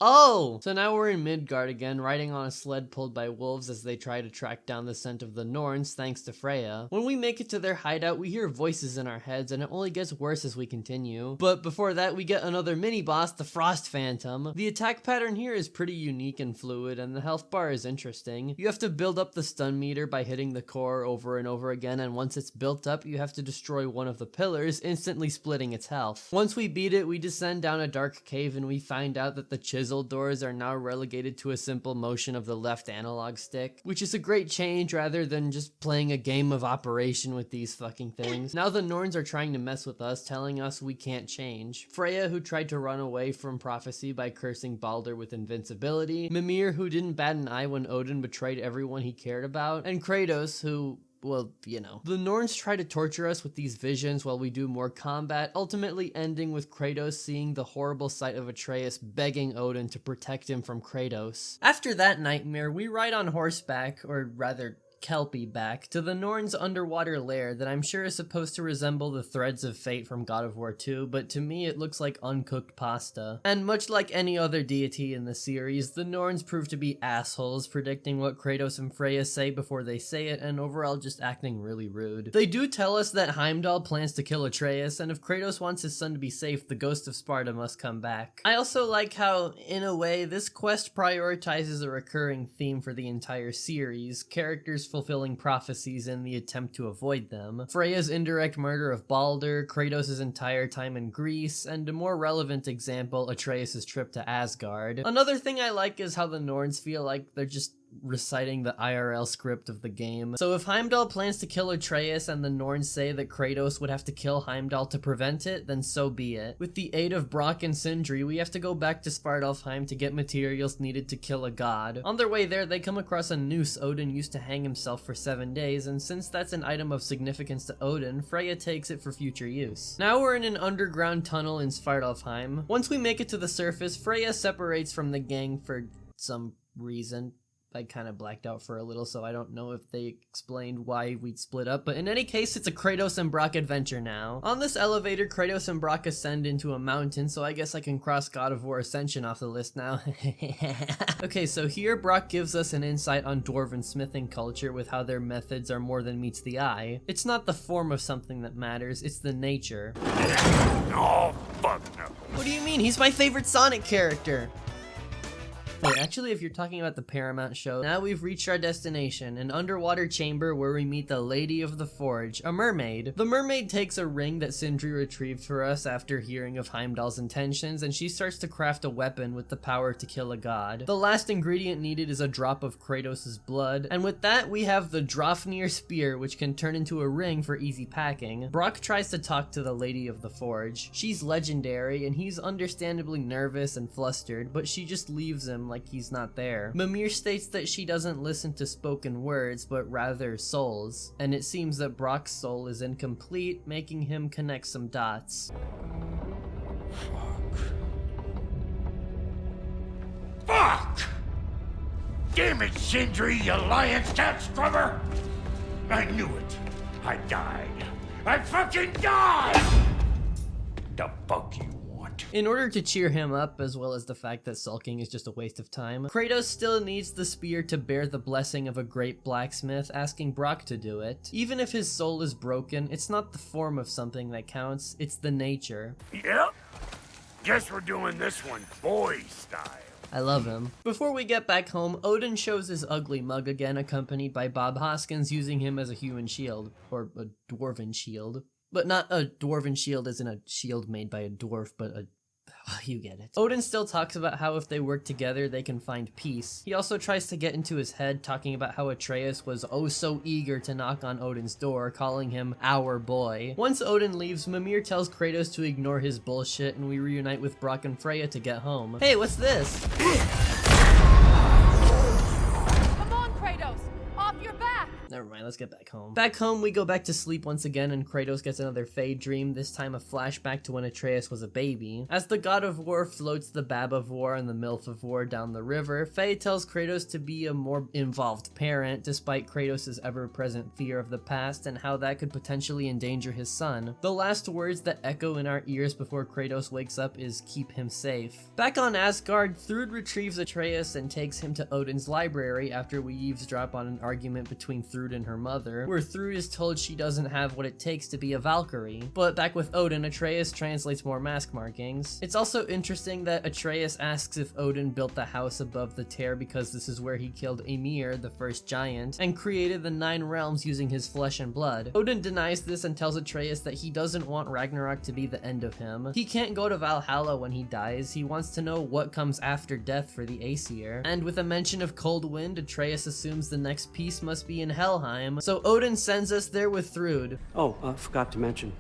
Speaker 1: Oh! So now we're in Midgard again, riding on a sled pulled by wolves as they try to track down the scent of the Norns thanks to Freya. When we make it to their hideout, we hear voices in our heads, and it only gets worse as we continue. But before that, we get another mini-boss, the Frost Phantom. The attack pattern here is pretty unique and fluid, and the health bar is interesting. You have to build up the stun meter by hitting the core over and over again, and once it's built up, you have to destroy one of the pillars, instantly splitting its health. Once we beat it, we descend down a dark cave, and we find out that the chisel doors are now relegated to a simple motion of the left analog stick, which is a great change rather than just playing a game of Operation with these fucking things. Now the Norns are trying to mess with us, telling us we can't change. Freya, who tried to run away from prophecy by cursing Baldur with invincibility, Mimir, who didn't bat an eye when Odin betrayed everyone he cared about, and Kratos, who, well, you know. The Norns try to torture us with these visions while we do more combat, ultimately ending with Kratos seeing the horrible sight of Atreus begging Odin to protect him from Kratos. After that nightmare, we ride on horseback, or rather, Kelpie back to the Norns' underwater lair that I'm sure is supposed to resemble the Threads of Fate from God of War 2, but to me it looks like uncooked pasta. And much like any other deity in the series, the Norns prove to be assholes, predicting what Kratos and Freya say before they say it, and overall just acting really rude. They do tell us that Heimdall plans to kill Atreus, and if Kratos wants his son to be safe, the Ghost of Sparta must come back. I also like how, in a way, this quest prioritizes a recurring theme for the entire series, characters fulfilling prophecies in the attempt to avoid them. Freya's indirect murder of Baldur, Kratos' entire time in Greece, and a more relevant example, Atreus' trip to Asgard. Another thing I like is how the Norns feel like they're just reciting the IRL script of the game. So if Heimdall plans to kill Atreus and the Norns say that Kratos would have to kill Heimdall to prevent it, then so be it. With the aid of Brock and Sindri, we have to go back to Svartalfheim to get materials needed to kill a god. On their way there, they come across a noose Odin used to hang himself for 7 days, and since that's an item of significance to Odin, Freya takes it for future use. Now we're in an underground tunnel in Svartalfheim. Once we make it to the surface, Freya separates from the gang for some reason. I kind of blacked out for a little, so I don't know if they explained why we'd split up, but in any case, it's a Kratos and Brock adventure now. On this elevator, Kratos and Brock ascend into a mountain, so I guess I can cross God of War Ascension off the list now. Okay, so here Brock gives us an insight on dwarven smithing culture with how their methods are more than meets the eye. It's not the form of something that matters, it's the nature.
Speaker 5: Oh, fuck no.
Speaker 1: What do you mean? He's my favorite Sonic character! Wait, actually, if you're talking about the Paramount show, now we've reached our destination, an underwater chamber where we meet the Lady of the Forge, a mermaid. The mermaid takes a ring that Sindri retrieved for us after hearing of Heimdall's intentions, and she starts to craft a weapon with the power to kill a god. The last ingredient needed is a drop of Kratos' blood, and with that, we have the Drauphnyr Spear, which can turn into a ring for easy packing. Brock tries to talk to the Lady of the Forge. She's legendary, and he's understandably nervous and flustered, but she just leaves him like he's not there. Mimir states that she doesn't listen to spoken words, but rather souls, and it seems that Brock's soul is incomplete, making him connect some dots.
Speaker 5: Fuck! Damn it, Sindri, you lion cat scrubber! I knew it. I died. I fucking died! The fuck you want?
Speaker 1: In order to cheer him up, as well as the fact that sulking is just a waste of time, Kratos still needs the spear to bear the blessing of a great blacksmith, asking Brock to do it. Even if his soul is broken, it's not the form of something that counts, it's the nature.
Speaker 5: Yep. Guess we're doing this one boy style.
Speaker 1: I love him. Before we get back home, Odin shows his ugly mug again, accompanied by Bob Hoskins using him as a human shield, or a dwarven shield. But not a dwarven shield as in a shield made by a dwarf, but a... you get it. Odin still talks about how if they work together, they can find peace. He also tries to get into his head, talking about how Atreus was oh so eager to knock on Odin's door, calling him our boy. Once Odin leaves, Mimir tells Kratos to ignore his bullshit, and we reunite with Brock and Freya to get home. Hey, what's this?
Speaker 8: Come on, Kratos! Off your back!
Speaker 1: Never mind, let's get back home. Back home, we go back to sleep once again, and Kratos gets another Fey dream, this time a flashback to when Atreus was a baby. As the God of War floats the Bab of War and the Milf of War down the river, Faye tells Kratos to be a more involved parent, despite Kratos' ever-present fear of the past and how that could potentially endanger his son. The last words that echo in our ears before Kratos wakes up is keep him safe. Back on Asgard, Thrud retrieves Atreus and takes him to Odin's library after we eavesdrop on an argument between Thrud and her mother, where Thrud is told she doesn't have what it takes to be a Valkyrie. But back with Odin, Atreus translates more mask markings. It's also interesting that Atreus asks if Odin built the house above the tear because this is where he killed Ymir, the first giant, and created the 9 realms using his flesh and blood. Odin denies this and tells Atreus that he doesn't want Ragnarok to be the end of him. He can't go to Valhalla when he dies, he wants to know what comes after death for the Aesir. And with a mention of cold wind, Atreus assumes the next piece must be in Helheim, so Odin sends us there with Thrud.
Speaker 15: Oh, forgot to mention,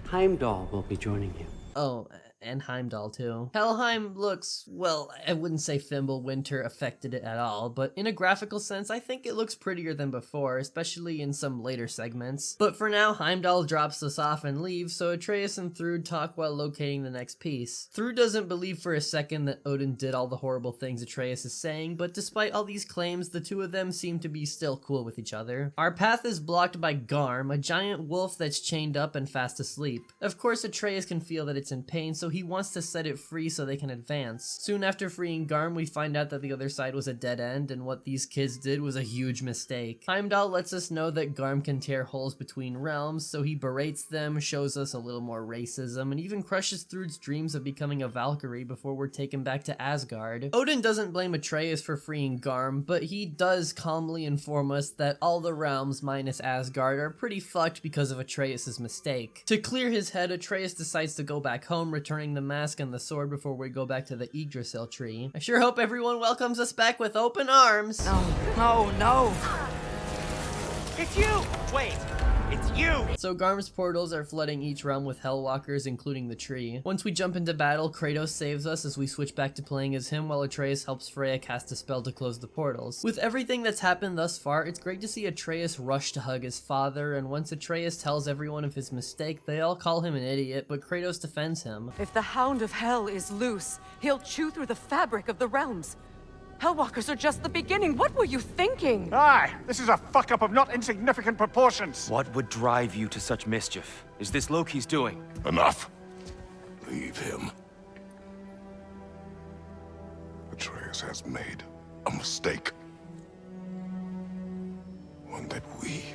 Speaker 15: Heimdall will be joining you.
Speaker 1: Oh, and Heimdall too. Helheim looks, well, I wouldn't say Fimbulwinter affected it at all, but in a graphical sense, I think it looks prettier than before, especially in some later segments. But for now, Heimdall drops us off and leaves, so Atreus and Thrud talk while locating the next piece. Thrud doesn't believe for a second that Odin did all the horrible things Atreus is saying, but despite all these claims, the two of them seem to be still cool with each other. Our path is blocked by Garm, a giant wolf that's chained up and fast asleep. Of course, Atreus can feel that it's in pain, so he wants to set it free so they can advance. Soon after freeing Garm, we find out that the other side was a dead end, and what these kids did was a huge mistake. Heimdall lets us know that Garm can tear holes between realms, so he berates them, shows us a little more racism, and even crushes Thrud's dreams of becoming a Valkyrie before we're taken back to Asgard. Odin doesn't blame Atreus for freeing Garm, but he does calmly inform us that all the realms minus Asgard are pretty fucked because of Atreus' mistake. To clear his head, Atreus decides to go back home, returning the mask and the sword before we go back to the Yggdrasil tree. I sure hope everyone welcomes us back with open arms.
Speaker 2: No.
Speaker 14: It's you! Wait, it's you!
Speaker 1: So Garm's portals are flooding each realm with Hellwalkers, including the tree. Once we jump into battle, Kratos saves us as we switch back to playing as him, while Atreus helps Freya cast a spell to close the portals. With everything that's happened thus far, it's great to see Atreus rush to hug his father, and once Atreus tells everyone of his mistake, they all call him an idiot, but Kratos defends him.
Speaker 8: If the Hound of Hell is loose, he'll chew through the fabric of the realms. Hellwalkers are just the beginning. What were you thinking?
Speaker 16: Aye, this is a fuck-up of not insignificant proportions.
Speaker 14: What would drive you to such mischief? Is this Loki's doing?
Speaker 7: Enough. Leave him. Atreus has made a mistake. One that we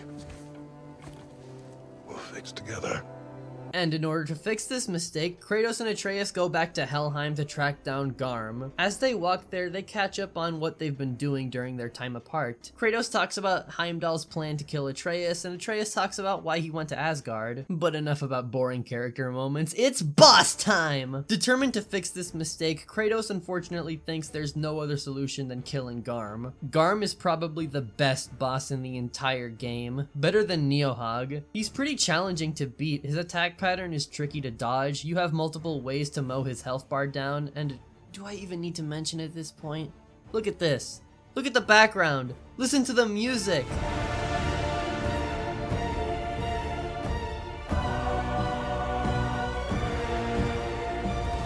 Speaker 7: will fix together.
Speaker 1: And in order to fix this mistake, Kratos and Atreus go back to Helheim to track down Garm. As they walk there, they catch up on what they've been doing during their time apart. Kratos talks about Heimdall's plan to kill Atreus, and Atreus talks about why he went to Asgard. But enough about boring character moments, it's boss time! Determined to fix this mistake, Kratos unfortunately thinks there's no other solution than killing Garm. Garm is probably the best boss in the entire game, better than Neohog. He's pretty challenging to beat, his attack pattern is tricky to dodge, you have multiple ways to mow his health bar down, and do I even need to mention at this point? Look at this. Look at the background. Listen to the music.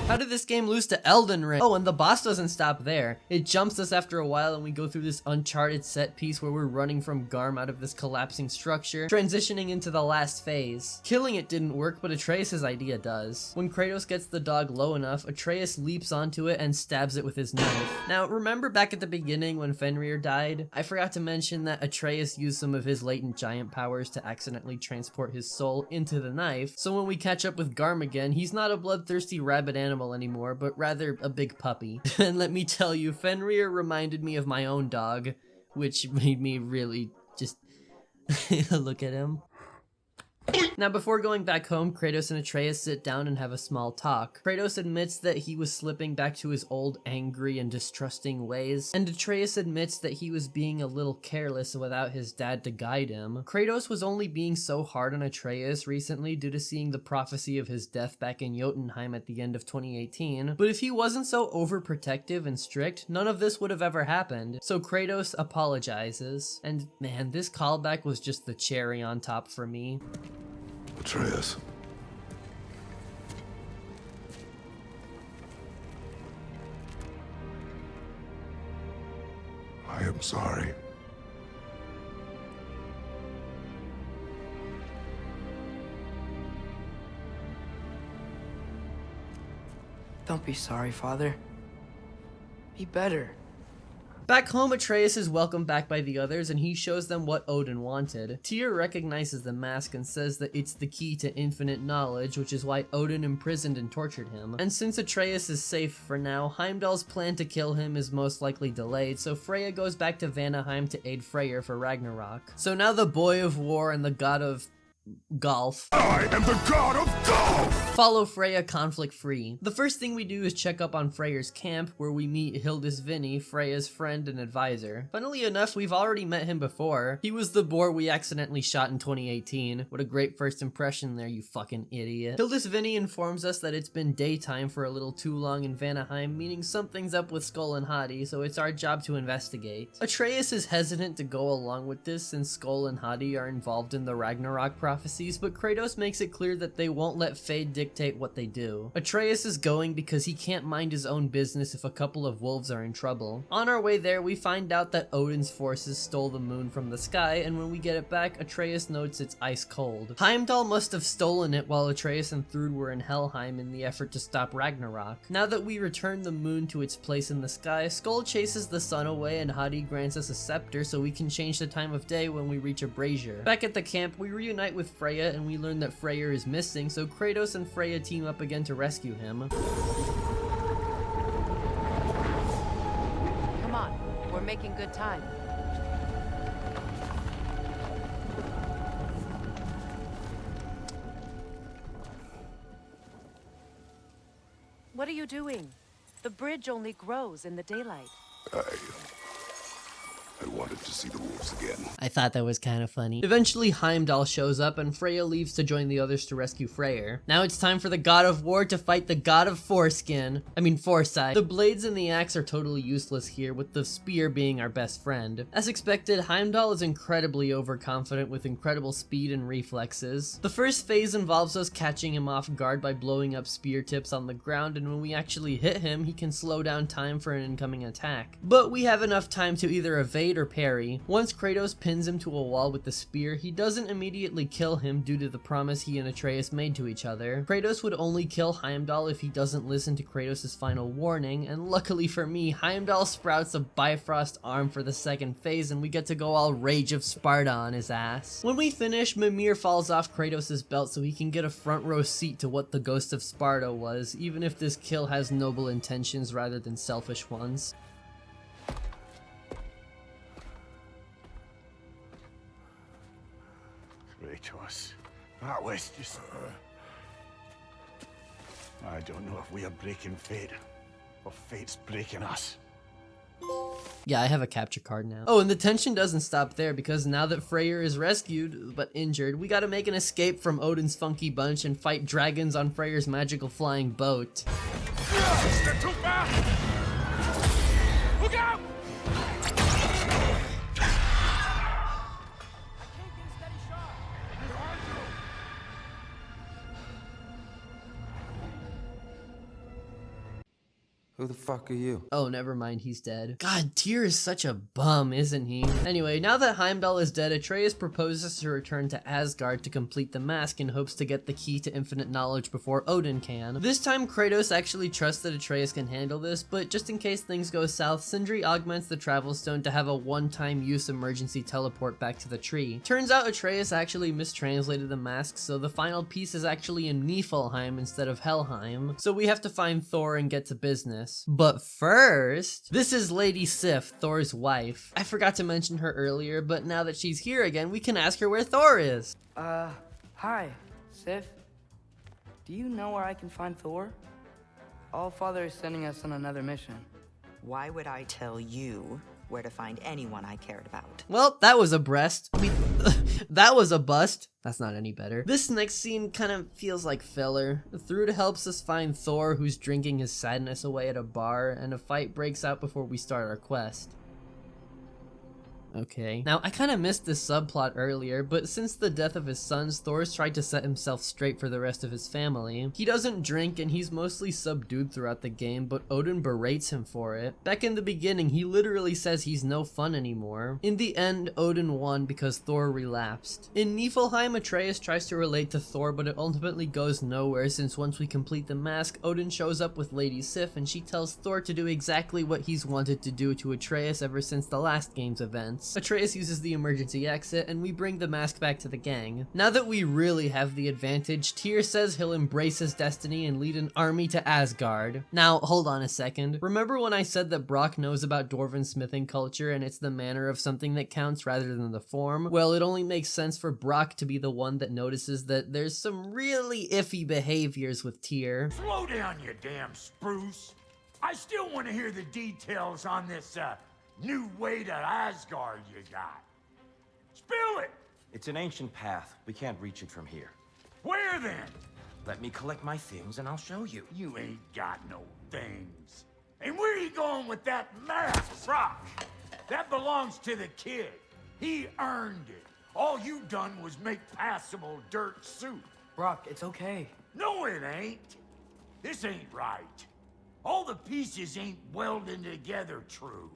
Speaker 1: How did this game lose to Elden Ring? Oh, and the boss doesn't stop there. It jumps us after a while and we go through this uncharted set piece where we're running from Garm out of this collapsing structure, transitioning into the last phase. Killing it didn't work, but Atreus' idea does. When Kratos gets the dog low enough, Atreus leaps onto it and stabs it with his knife. Now, remember back at the beginning when Fenrir died? I forgot to mention that Atreus used some of his latent giant powers to accidentally transport his soul into the knife, so when we catch up with Garm again, he's not a bloodthirsty rabid animal anymore, but rather a big puppy. And let me tell you, Fenrir reminded me of my own dog, which made me really just look at him. Now, before going back home, Kratos and Atreus sit down and have a small talk. Kratos admits that he was slipping back to his old angry and distrusting ways, and Atreus admits that he was being a little careless without his dad to guide him. Kratos was only being so hard on Atreus recently due to seeing the prophecy of his death back in Jotunheim at the end of 2018, but if he wasn't so overprotective and strict, none of this would have ever happened. So Kratos apologizes, and man, this callback was just the cherry on top for me.
Speaker 7: Atreus. I am sorry.
Speaker 2: Don't be sorry, Father. Be better.
Speaker 1: Back home, Atreus is welcomed back by the others, and he shows them what Odin wanted. Tyr recognizes the mask and says that it's the key to infinite knowledge, which is why Odin imprisoned and tortured him. And since Atreus is safe for now, Heimdall's plan to kill him is most likely delayed, so Freya goes back to Vanaheim to aid Freyr for Ragnarok. So now the boy of war and the god of golf.
Speaker 4: I am the god of golf!
Speaker 1: Follow Freya conflict-free. The first thing we do is check up on Freyr's camp, where we meet Hildisvini, Freya's friend and advisor. Funnily enough, we've already met him before. He was the boar we accidentally shot in 2018. What a great first impression there, you fucking idiot. Hildisvini informs us that it's been daytime for a little too long in Vanaheim, meaning something's up with Skoll and Hati, so it's our job to investigate. Atreus is hesitant to go along with this since Skoll and Hati are involved in the Ragnarok prophecies, but Kratos makes it clear that they won't let fate dictate what they do. Atreus is going because he can't mind his own business if a couple of wolves are in trouble. On our way there, we find out that Odin's forces stole the moon from the sky, and when we get it back, Atreus notes it's ice cold. Heimdall must have stolen it while Atreus and Thrud were in Helheim in the effort to stop Ragnarok. Now that we return the moon to its place in the sky, Skoll chases the sun away and Hati grants us a scepter so we can change the time of day when we reach a brazier. Back at the camp, we reunite with Freya and we learn that Freyr is missing, so Kratos and Freya team up again to rescue him.
Speaker 8: Come on, we're making good time. What are you doing? The bridge only grows in the daylight.
Speaker 7: I wanted to see the wolves again.
Speaker 1: I thought that was kind of funny. Eventually, Heimdall shows up and Freya leaves to join the others to rescue Freyr. Now it's time for the God of War to fight the God of Foresight. The blades and the axe are totally useless here, with the spear being our best friend. As expected, Heimdall is incredibly overconfident with incredible speed and reflexes. The first phase involves us catching him off guard by blowing up spear tips on the ground, and when we actually hit him, he can slow down time for an incoming attack. But we have enough time to either evade or parry. Once Kratos pins him to a wall with the spear, he doesn't immediately kill him due to the promise he and Atreus made to each other. Kratos would only kill Heimdall if he doesn't listen to Kratos' final warning, and luckily for me, Heimdall sprouts a Bifrost arm for the second phase and we get to go all Rage of Sparta on his ass. When we finish, Mimir falls off Kratos' belt so he can get a front row seat to what the Ghost of Sparta was, even if this kill has noble intentions rather than selfish ones.
Speaker 16: Kratos, that was just... I don't know if we are breaking fate, or fate's breaking us.
Speaker 1: Yeah, I have a capture card now. Oh, and the tension doesn't stop there, because now that Freyr is rescued, but injured, we gotta make an escape from Odin's funky bunch and fight dragons on Freyr's magical flying boat.
Speaker 5: They're too fast! Look out!
Speaker 17: Who the fuck are you?
Speaker 1: Oh, never mind, he's dead. God, Tyr is such a bum, isn't he? Anyway, now that Heimdall is dead, Atreus proposes to return to Asgard to complete the mask in hopes to get the key to infinite knowledge before Odin can. This time, Kratos actually trusts that Atreus can handle this, but just in case things go south, Sindri augments the travel stone to have a one-time use emergency teleport back to the tree. Turns out Atreus actually mistranslated the mask, so the final piece is actually in Niflheim instead of Helheim. So we have to find Thor and get to business. But first, this is Lady Sif, Thor's wife. I forgot to mention her earlier, but now that she's here again, we can ask her where Thor is.
Speaker 2: Hi, Sif. Do you know where I can find Thor? Allfather is sending us on another mission.
Speaker 18: Why would I tell you where to find anyone I cared about?
Speaker 1: Well, that was a breast. That was a bust. That's not any better. This next scene kind of feels like filler. Thrud helps us find Thor, who's drinking his sadness away at a bar, and a fight breaks out before we start our quest. Okay. Now, I kind of missed this subplot earlier, but since the death of his sons, Thor's tried to set himself straight for the rest of his family. He doesn't drink, and he's mostly subdued throughout the game, but Odin berates him for it. Back in the beginning, he literally says he's no fun anymore. In the end, Odin won because Thor relapsed. In Niflheim, Atreus tries to relate to Thor, but it ultimately goes nowhere since once we complete the mask, Odin shows up with Lady Sif, and she tells Thor to do exactly what he's wanted to do to Atreus ever since the last game's events. Atreus uses the emergency exit, and we bring the mask back to the gang. Now that we really have the advantage, Tyr says he'll embrace his destiny and lead an army to Asgard. Now, hold on a second. Remember when I said that Brock knows about dwarven smithing culture and it's the manner of something that counts rather than the form? Well, it only makes sense for Brock to be the one that notices that there's some really iffy behaviors with Tyr.
Speaker 5: Slow down, you damn spruce. I still want to hear the details on this, new way to Asgard you got. Spill it!
Speaker 13: It's an ancient path. We can't reach it from here.
Speaker 5: Where then?
Speaker 13: Let me collect my things and I'll show you.
Speaker 5: You ain't got no things. And where are you going with that mask, Brock? That belongs to the kid. He earned it. All you done was make passable dirt soup.
Speaker 2: Brock, it's okay.
Speaker 5: No, it ain't. This ain't right. All the pieces ain't welding together true.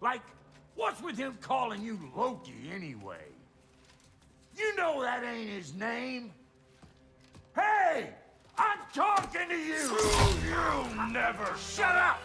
Speaker 5: Like, what's with him calling you Loki anyway? You know that ain't his name. Hey! I'm talking to you! You never shut up!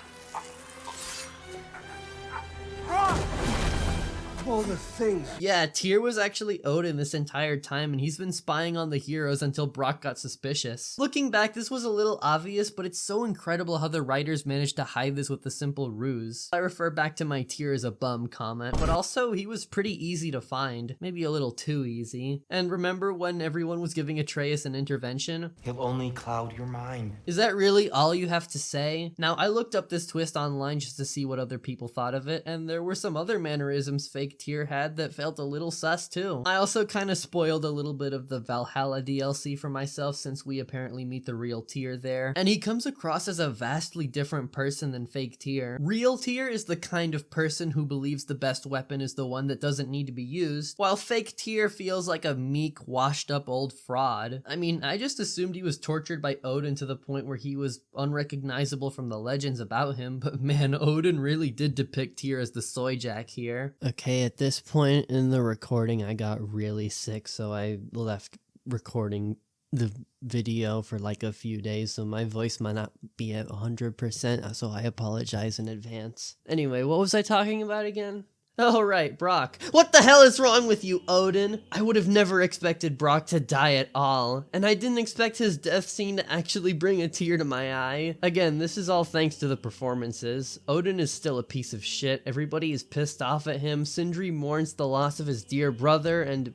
Speaker 15: All the things.
Speaker 1: Yeah, Tyr was actually Odin this entire time, and he's been spying on the heroes until Brock got suspicious. Looking back, this was a little obvious, but it's so incredible how the writers managed to hide this with a simple ruse. I refer back to my Tyr as a bum comment, but also he was pretty easy to find. Maybe a little too easy. And remember when everyone was giving Atreus an intervention?
Speaker 13: He'll only cloud your mind.
Speaker 1: Is that really all you have to say? Now, I looked up this twist online just to see what other people thought of it, and there were some other mannerisms fake Tyr had that felt a little sus too. I also kind of spoiled a little bit of the Valhalla DLC for myself since we apparently meet the real Tyr there, and he comes across as a vastly different person than fake Tyr. Real Tyr is the kind of person who believes the best weapon is the one that doesn't need to be used, while fake Tyr feels like a meek, washed up old fraud. I mean, I just assumed he was tortured by Odin to the point where he was unrecognizable from the legends about him, but man, Odin really did depict Tyr as the soy jack here. Okay, at this point in the recording, I got really sick, so I left recording the video for like a few days, so my voice might not be at 100%, so I apologize in advance. Anyway, what was I talking about again? Oh right, Brock. What the hell is wrong with you, Odin? I would have never expected Brock to die at all, and I didn't expect his death scene to actually bring a tear to my eye. Again, this is all thanks to the performances. Odin is still a piece of shit, everybody is pissed off at him, Sindri mourns the loss of his dear brother, and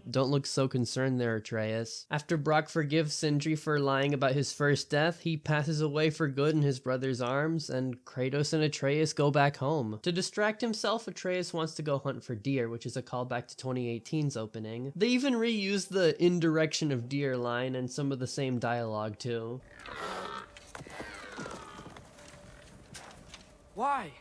Speaker 1: don't look so concerned there, Atreus. After Brock forgives Sindri for lying about his first death, he passes away for good in his brother's arms, and Kratos and Atreus go back home. To distract himself, Atreus wants to go hunt for deer, which is a callback to 2018's opening. They even reuse the "in direction of deer" line and some of the same dialogue too.
Speaker 2: Why?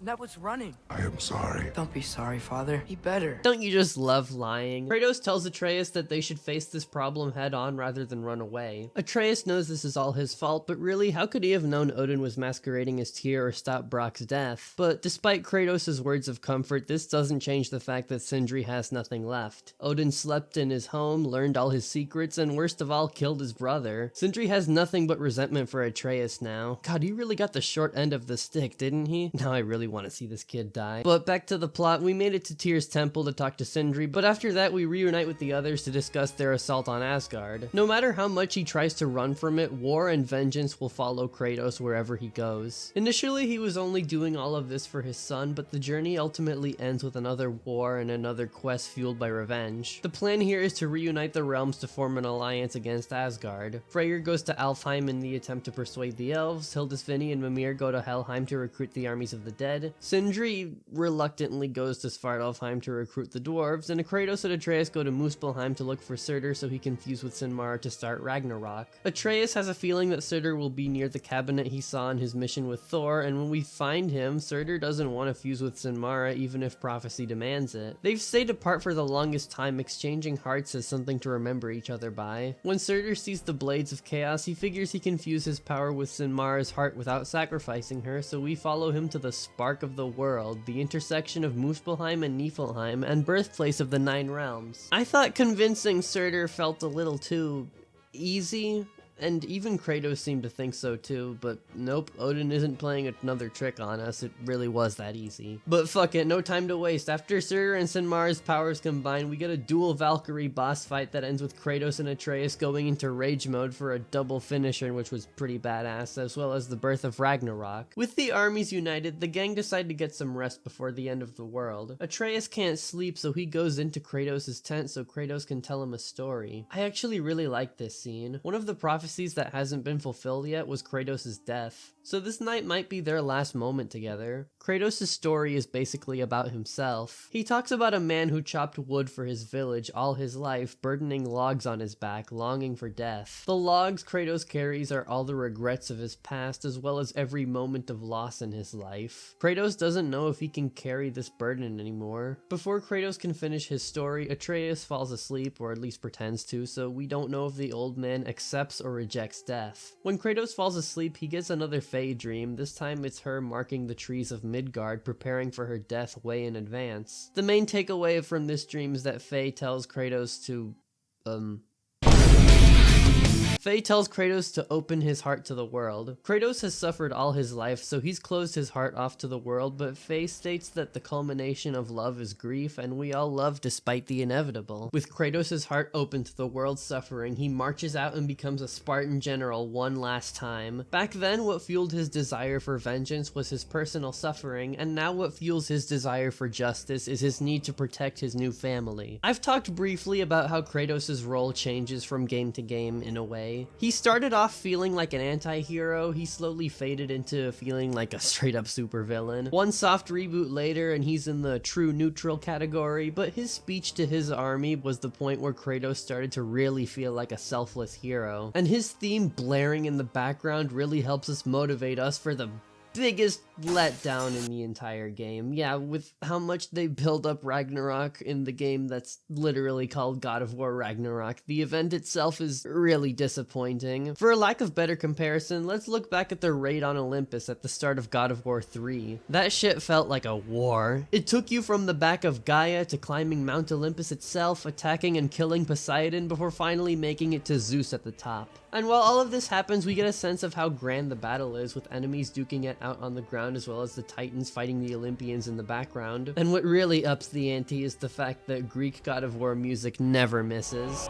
Speaker 2: That was running.
Speaker 7: I am sorry.
Speaker 2: Don't be sorry, Father. Be better.
Speaker 1: Don't you just love lying? Kratos tells Atreus that they should face this problem head on rather than run away. Atreus knows this is all his fault, but really, how could he have known Odin was masquerading as Tyr or stop Brock's death? But despite Kratos' words of comfort, this doesn't change the fact that Sindri has nothing left. Odin slept in his home, learned all his secrets, and worst of all, killed his brother. Sindri has nothing but resentment for Atreus now. God, he really got the short end of the stick, didn't he? Now I really want to see this kid die. But back to the plot, we made it to Tyr's temple to talk to Sindri, but after that we reunite with the others to discuss their assault on Asgard. No matter how much he tries to run from it, war and vengeance will follow Kratos wherever he goes. Initially he was only doing all of this for his son, but the journey ultimately ends with another war and another quest fueled by revenge. The plan here is to reunite the realms to form an alliance against Asgard. Freyr goes to Alfheim in the attempt to persuade the elves, Hildisvini and Mimir go to Helheim to recruit the armies of the dead, Sindri reluctantly goes to Svartalfheim to recruit the dwarves, and Kratos and Atreus go to Muspelheim to look for Surtr so he can fuse with Sinmara to start Ragnarok. Atreus has a feeling that Surtr will be near the cabinet he saw on his mission with Thor, and when we find him, Surtr doesn't want to fuse with Sinmara even if prophecy demands it. They've stayed apart for the longest time, exchanging hearts as something to remember each other by. When Surtr sees the Blades of Chaos, he figures he can fuse his power with Sinmara's heart without sacrificing her, so we follow him to the Spark of the World, the intersection of Muspelheim and Niflheim, and birthplace of the Nine Realms. I thought convincing Surtr felt a little too easy, and even Kratos seemed to think so too, but nope, Odin isn't playing another trick on us, it really was that easy. But fuck it, no time to waste. After Surtr and Sinmara's powers combine, we get a dual Valkyrie boss fight that ends with Kratos and Atreus going into rage mode for a double finisher, which was pretty badass, as well as the birth of Ragnarok. With the armies united, the gang decide to get some rest before the end of the world. Atreus can't sleep, so he goes into Kratos' tent so Kratos can tell him a story. I actually really like this scene. One of the prophecies that hasn't been fulfilled yet was Kratos' death, so this night might be their last moment together. Kratos' story is basically about himself. He talks about a man who chopped wood for his village all his life, burdening logs on his back, longing for death. The logs Kratos carries are all the regrets of his past, as well as every moment of loss in his life. Kratos doesn't know if he can carry this burden anymore. Before Kratos can finish his story, Atreus falls asleep, or at least pretends to, so we don't know if the old man accepts or rejects death. When Kratos falls asleep, he gets another Fae dream. This time it's her marking the trees of Midgard, preparing for her death way in advance. The main takeaway from this dream is that Fae tells Kratos to, Faye tells Kratos to open his heart to the world. Kratos has suffered all his life, so he's closed his heart off to the world, but Faye states that the culmination of love is grief, and we all love despite the inevitable. With Kratos' heart open to the world's suffering, he marches out and becomes a Spartan general one last time. Back then, what fueled his desire for vengeance was his personal suffering, and now what fuels his desire for justice is his need to protect his new family. I've talked briefly about how Kratos' role changes from game to game in a way. He started off feeling like an anti-hero, he slowly faded into feeling like a straight-up supervillain. One soft reboot later and he's in the true neutral category, but his speech to his army was the point where Kratos started to really feel like a selfless hero. And his theme blaring in the background really helps us motivate us for the biggest letdown in the entire game. Yeah, with how much they build up Ragnarok in the game that's literally called God of War Ragnarok, the event itself is really disappointing. For a lack of better comparison, let's look back at the raid on Olympus at the start of God of War 3. That shit felt like a war. It took you from the back of Gaia to climbing Mount Olympus itself, attacking and killing Poseidon before finally making it to Zeus at the top. And while all of this happens, we get a sense of how grand the battle is, with enemies duking it out on the ground as well as the Titans fighting the Olympians in the background. And what really ups the ante is the fact that Greek God of War music never misses.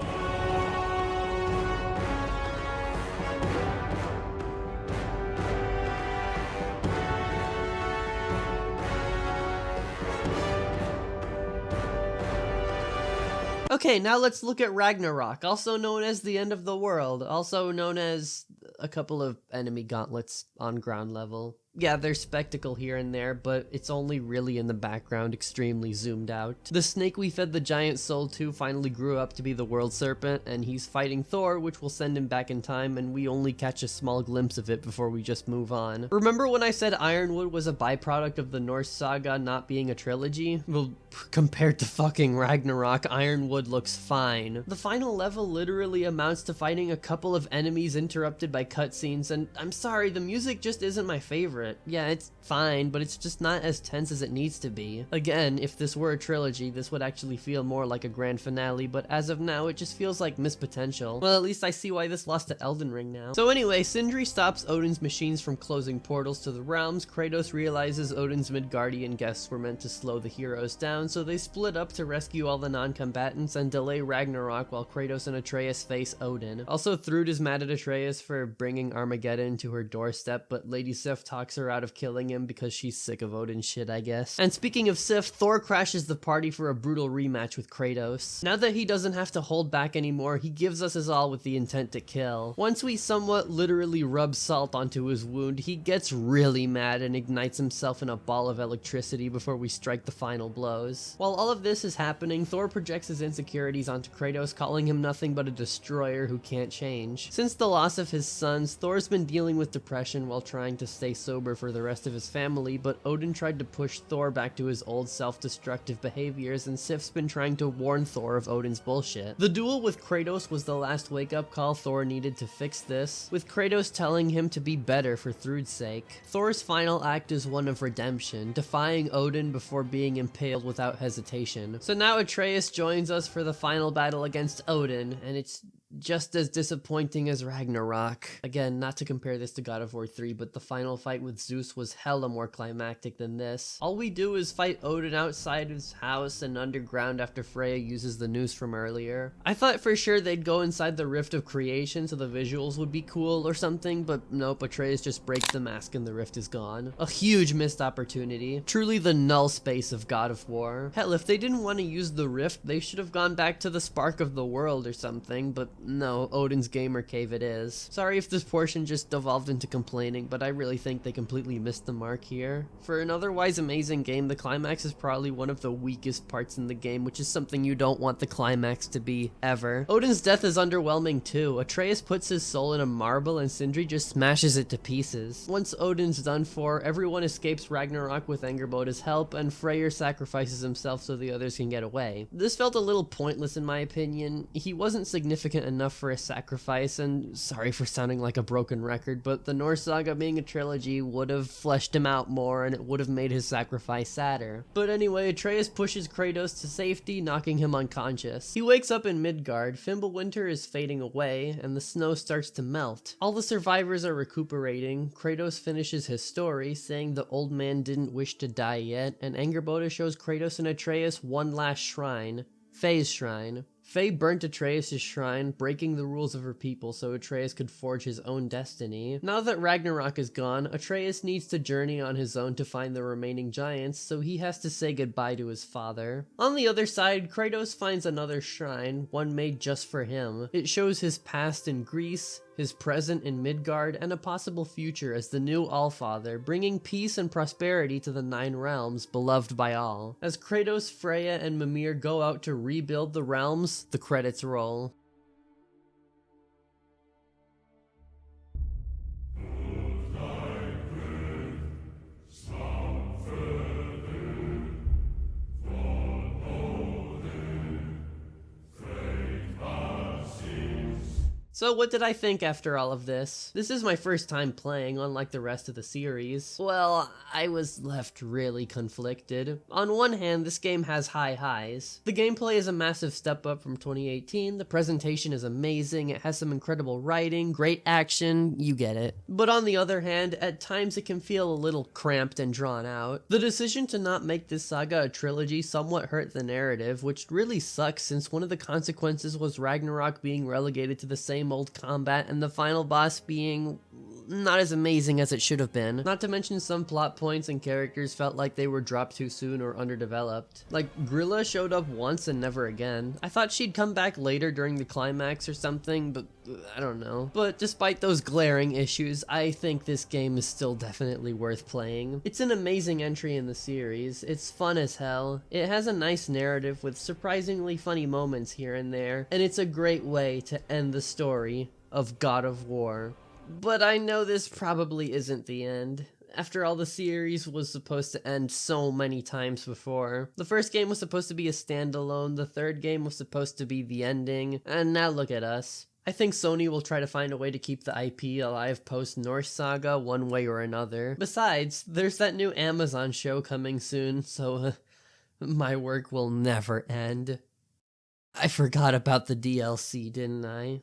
Speaker 1: Okay, now let's look at Ragnarok, also known as the end of the world, also known as a couple of enemy gauntlets on ground level. Yeah, there's spectacle here and there, but it's only really in the background, extremely zoomed out. The snake we fed the giant soul to finally grew up to be the world serpent, and he's fighting Thor, which will send him back in time, and we only catch a small glimpse of it before we just move on. Remember when I said Ironwood was a byproduct of the Norse saga not being a trilogy? Well, compared to fucking Ragnarok, Ironwood looks fine. The final level literally amounts to fighting a couple of enemies interrupted by cutscenes, and I'm sorry, the music just isn't my favorite. Yeah, it's fine, but it's just not as tense as it needs to be. Again, if this were a trilogy, this would actually feel more like a grand finale, but as of now, it just feels like missed potential. Well, at least I see why this lost to Elden Ring now. So anyway, Sindri stops Odin's machines from closing portals to the realms. Kratos realizes Odin's Midgardian guests were meant to slow the heroes down, so they split up to rescue all the non-combatants and delay Ragnarok while Kratos and Atreus face Odin. Also, Thrud is mad at Atreus for bringing Armageddon to her doorstep, but Lady Sif talks her out of killing him because she's sick of Odin's shit, I guess. And speaking of Sif, Thor crashes the party for a brutal rematch with Kratos. Now that he doesn't have to hold back anymore, he gives us his all with the intent to kill. Once we somewhat literally rub salt onto his wound, he gets really mad and ignites himself in a ball of electricity before we strike the final blows. While all of this is happening, Thor projects his insecurities onto Kratos, calling him nothing but a destroyer who can't change. Since the loss of his sons, Thor's been dealing with depression while trying to stay sober for the rest of his family, but Odin tried to push Thor back to his old self-destructive behaviors, and Sif's been trying to warn Thor of Odin's bullshit. The duel with Kratos was the last wake-up call Thor needed to fix this, with Kratos telling him to be better for Thrud's sake. Thor's final act is one of redemption, defying Odin before being impaled without hesitation. So now Atreus joins us for the final battle against Odin, and it's just as disappointing as Ragnarok. Again, not to compare this to God of War 3, but the final fight with Zeus was hella more climactic than this. All we do is fight Odin outside his house and underground after Freya uses the noose from earlier. I thought for sure they'd go inside the Rift of Creation so the visuals would be cool or something, but nope, Atreus just breaks the mask and the rift is gone. A huge missed opportunity. Truly the null space of God of War. Hell, if they didn't want to use the rift, they should have gone back to the Spark of the World or something, but no, Odin's Gamer Cave it is. Sorry if this portion just devolved into complaining, but I really think they completely missed the mark here. For an otherwise amazing game, the climax is probably one of the weakest parts in the game, which is something you don't want the climax to be, ever. Odin's death is underwhelming too. Atreus puts his soul in a marble and Sindri just smashes it to pieces. Once Odin's done for, everyone escapes Ragnarok with Angerboda's help, and Freyr sacrifices himself so the others can get away. This felt a little pointless in my opinion. He wasn't significant enough for a sacrifice, and sorry for sounding like a broken record, but the Norse saga being a trilogy would have fleshed him out more and it would have made his sacrifice sadder. But anyway, Atreus pushes Kratos to safety, knocking him unconscious. He wakes up in Midgard, Fimbulwinter is fading away, and the snow starts to melt. All the survivors are recuperating. Kratos finishes his story, saying the old man didn't wish to die yet, and Angerboda shows Kratos and Atreus one last shrine, Faye's shrine. Faye burnt Atreus' shrine, breaking the rules of her people so Atreus could forge his own destiny. Now that Ragnarok is gone, Atreus needs to journey on his own to find the remaining giants, so he has to say goodbye to his father. On the other side, Kratos finds another shrine, one made just for him. It shows his past in Greece, his present in Midgard, and a possible future as the new Allfather, bringing peace and prosperity to the 9 realms, beloved by all. As Kratos, Freya, and Mimir go out to rebuild the realms, the credits roll. So what did I think after all of this? This is my first time playing, unlike the rest of the series. Well, I was left really conflicted. On one hand, this game has high highs. The gameplay is a massive step up from 2018, the presentation is amazing, it has some incredible writing, great action, you get it. But on the other hand, at times it can feel a little cramped and drawn out. The decision to not make this saga a trilogy somewhat hurt the narrative, which really sucks since one of the consequences was Ragnarok being relegated to the same old combat and the final boss being not as amazing as it should have been. Not to mention some plot points and characters felt like they were dropped too soon or underdeveloped. Like, Grilla showed up once and never again. I thought she'd come back later during the climax or something, but I don't know. But despite those glaring issues, I think this game is still definitely worth playing. It's an amazing entry in the series. It's fun as hell. It has a nice narrative with surprisingly funny moments here and there, and it's a great way to end the story of God of War. But I know this probably isn't the end. After all, the series was supposed to end so many times before. The first game was supposed to be a standalone, the third game was supposed to be the ending, and now look at us. I think Sony will try to find a way to keep the IP alive post-Norse Saga one way or another. Besides, there's that new Amazon show coming soon, so my work will never end. I forgot about the DLC, didn't I?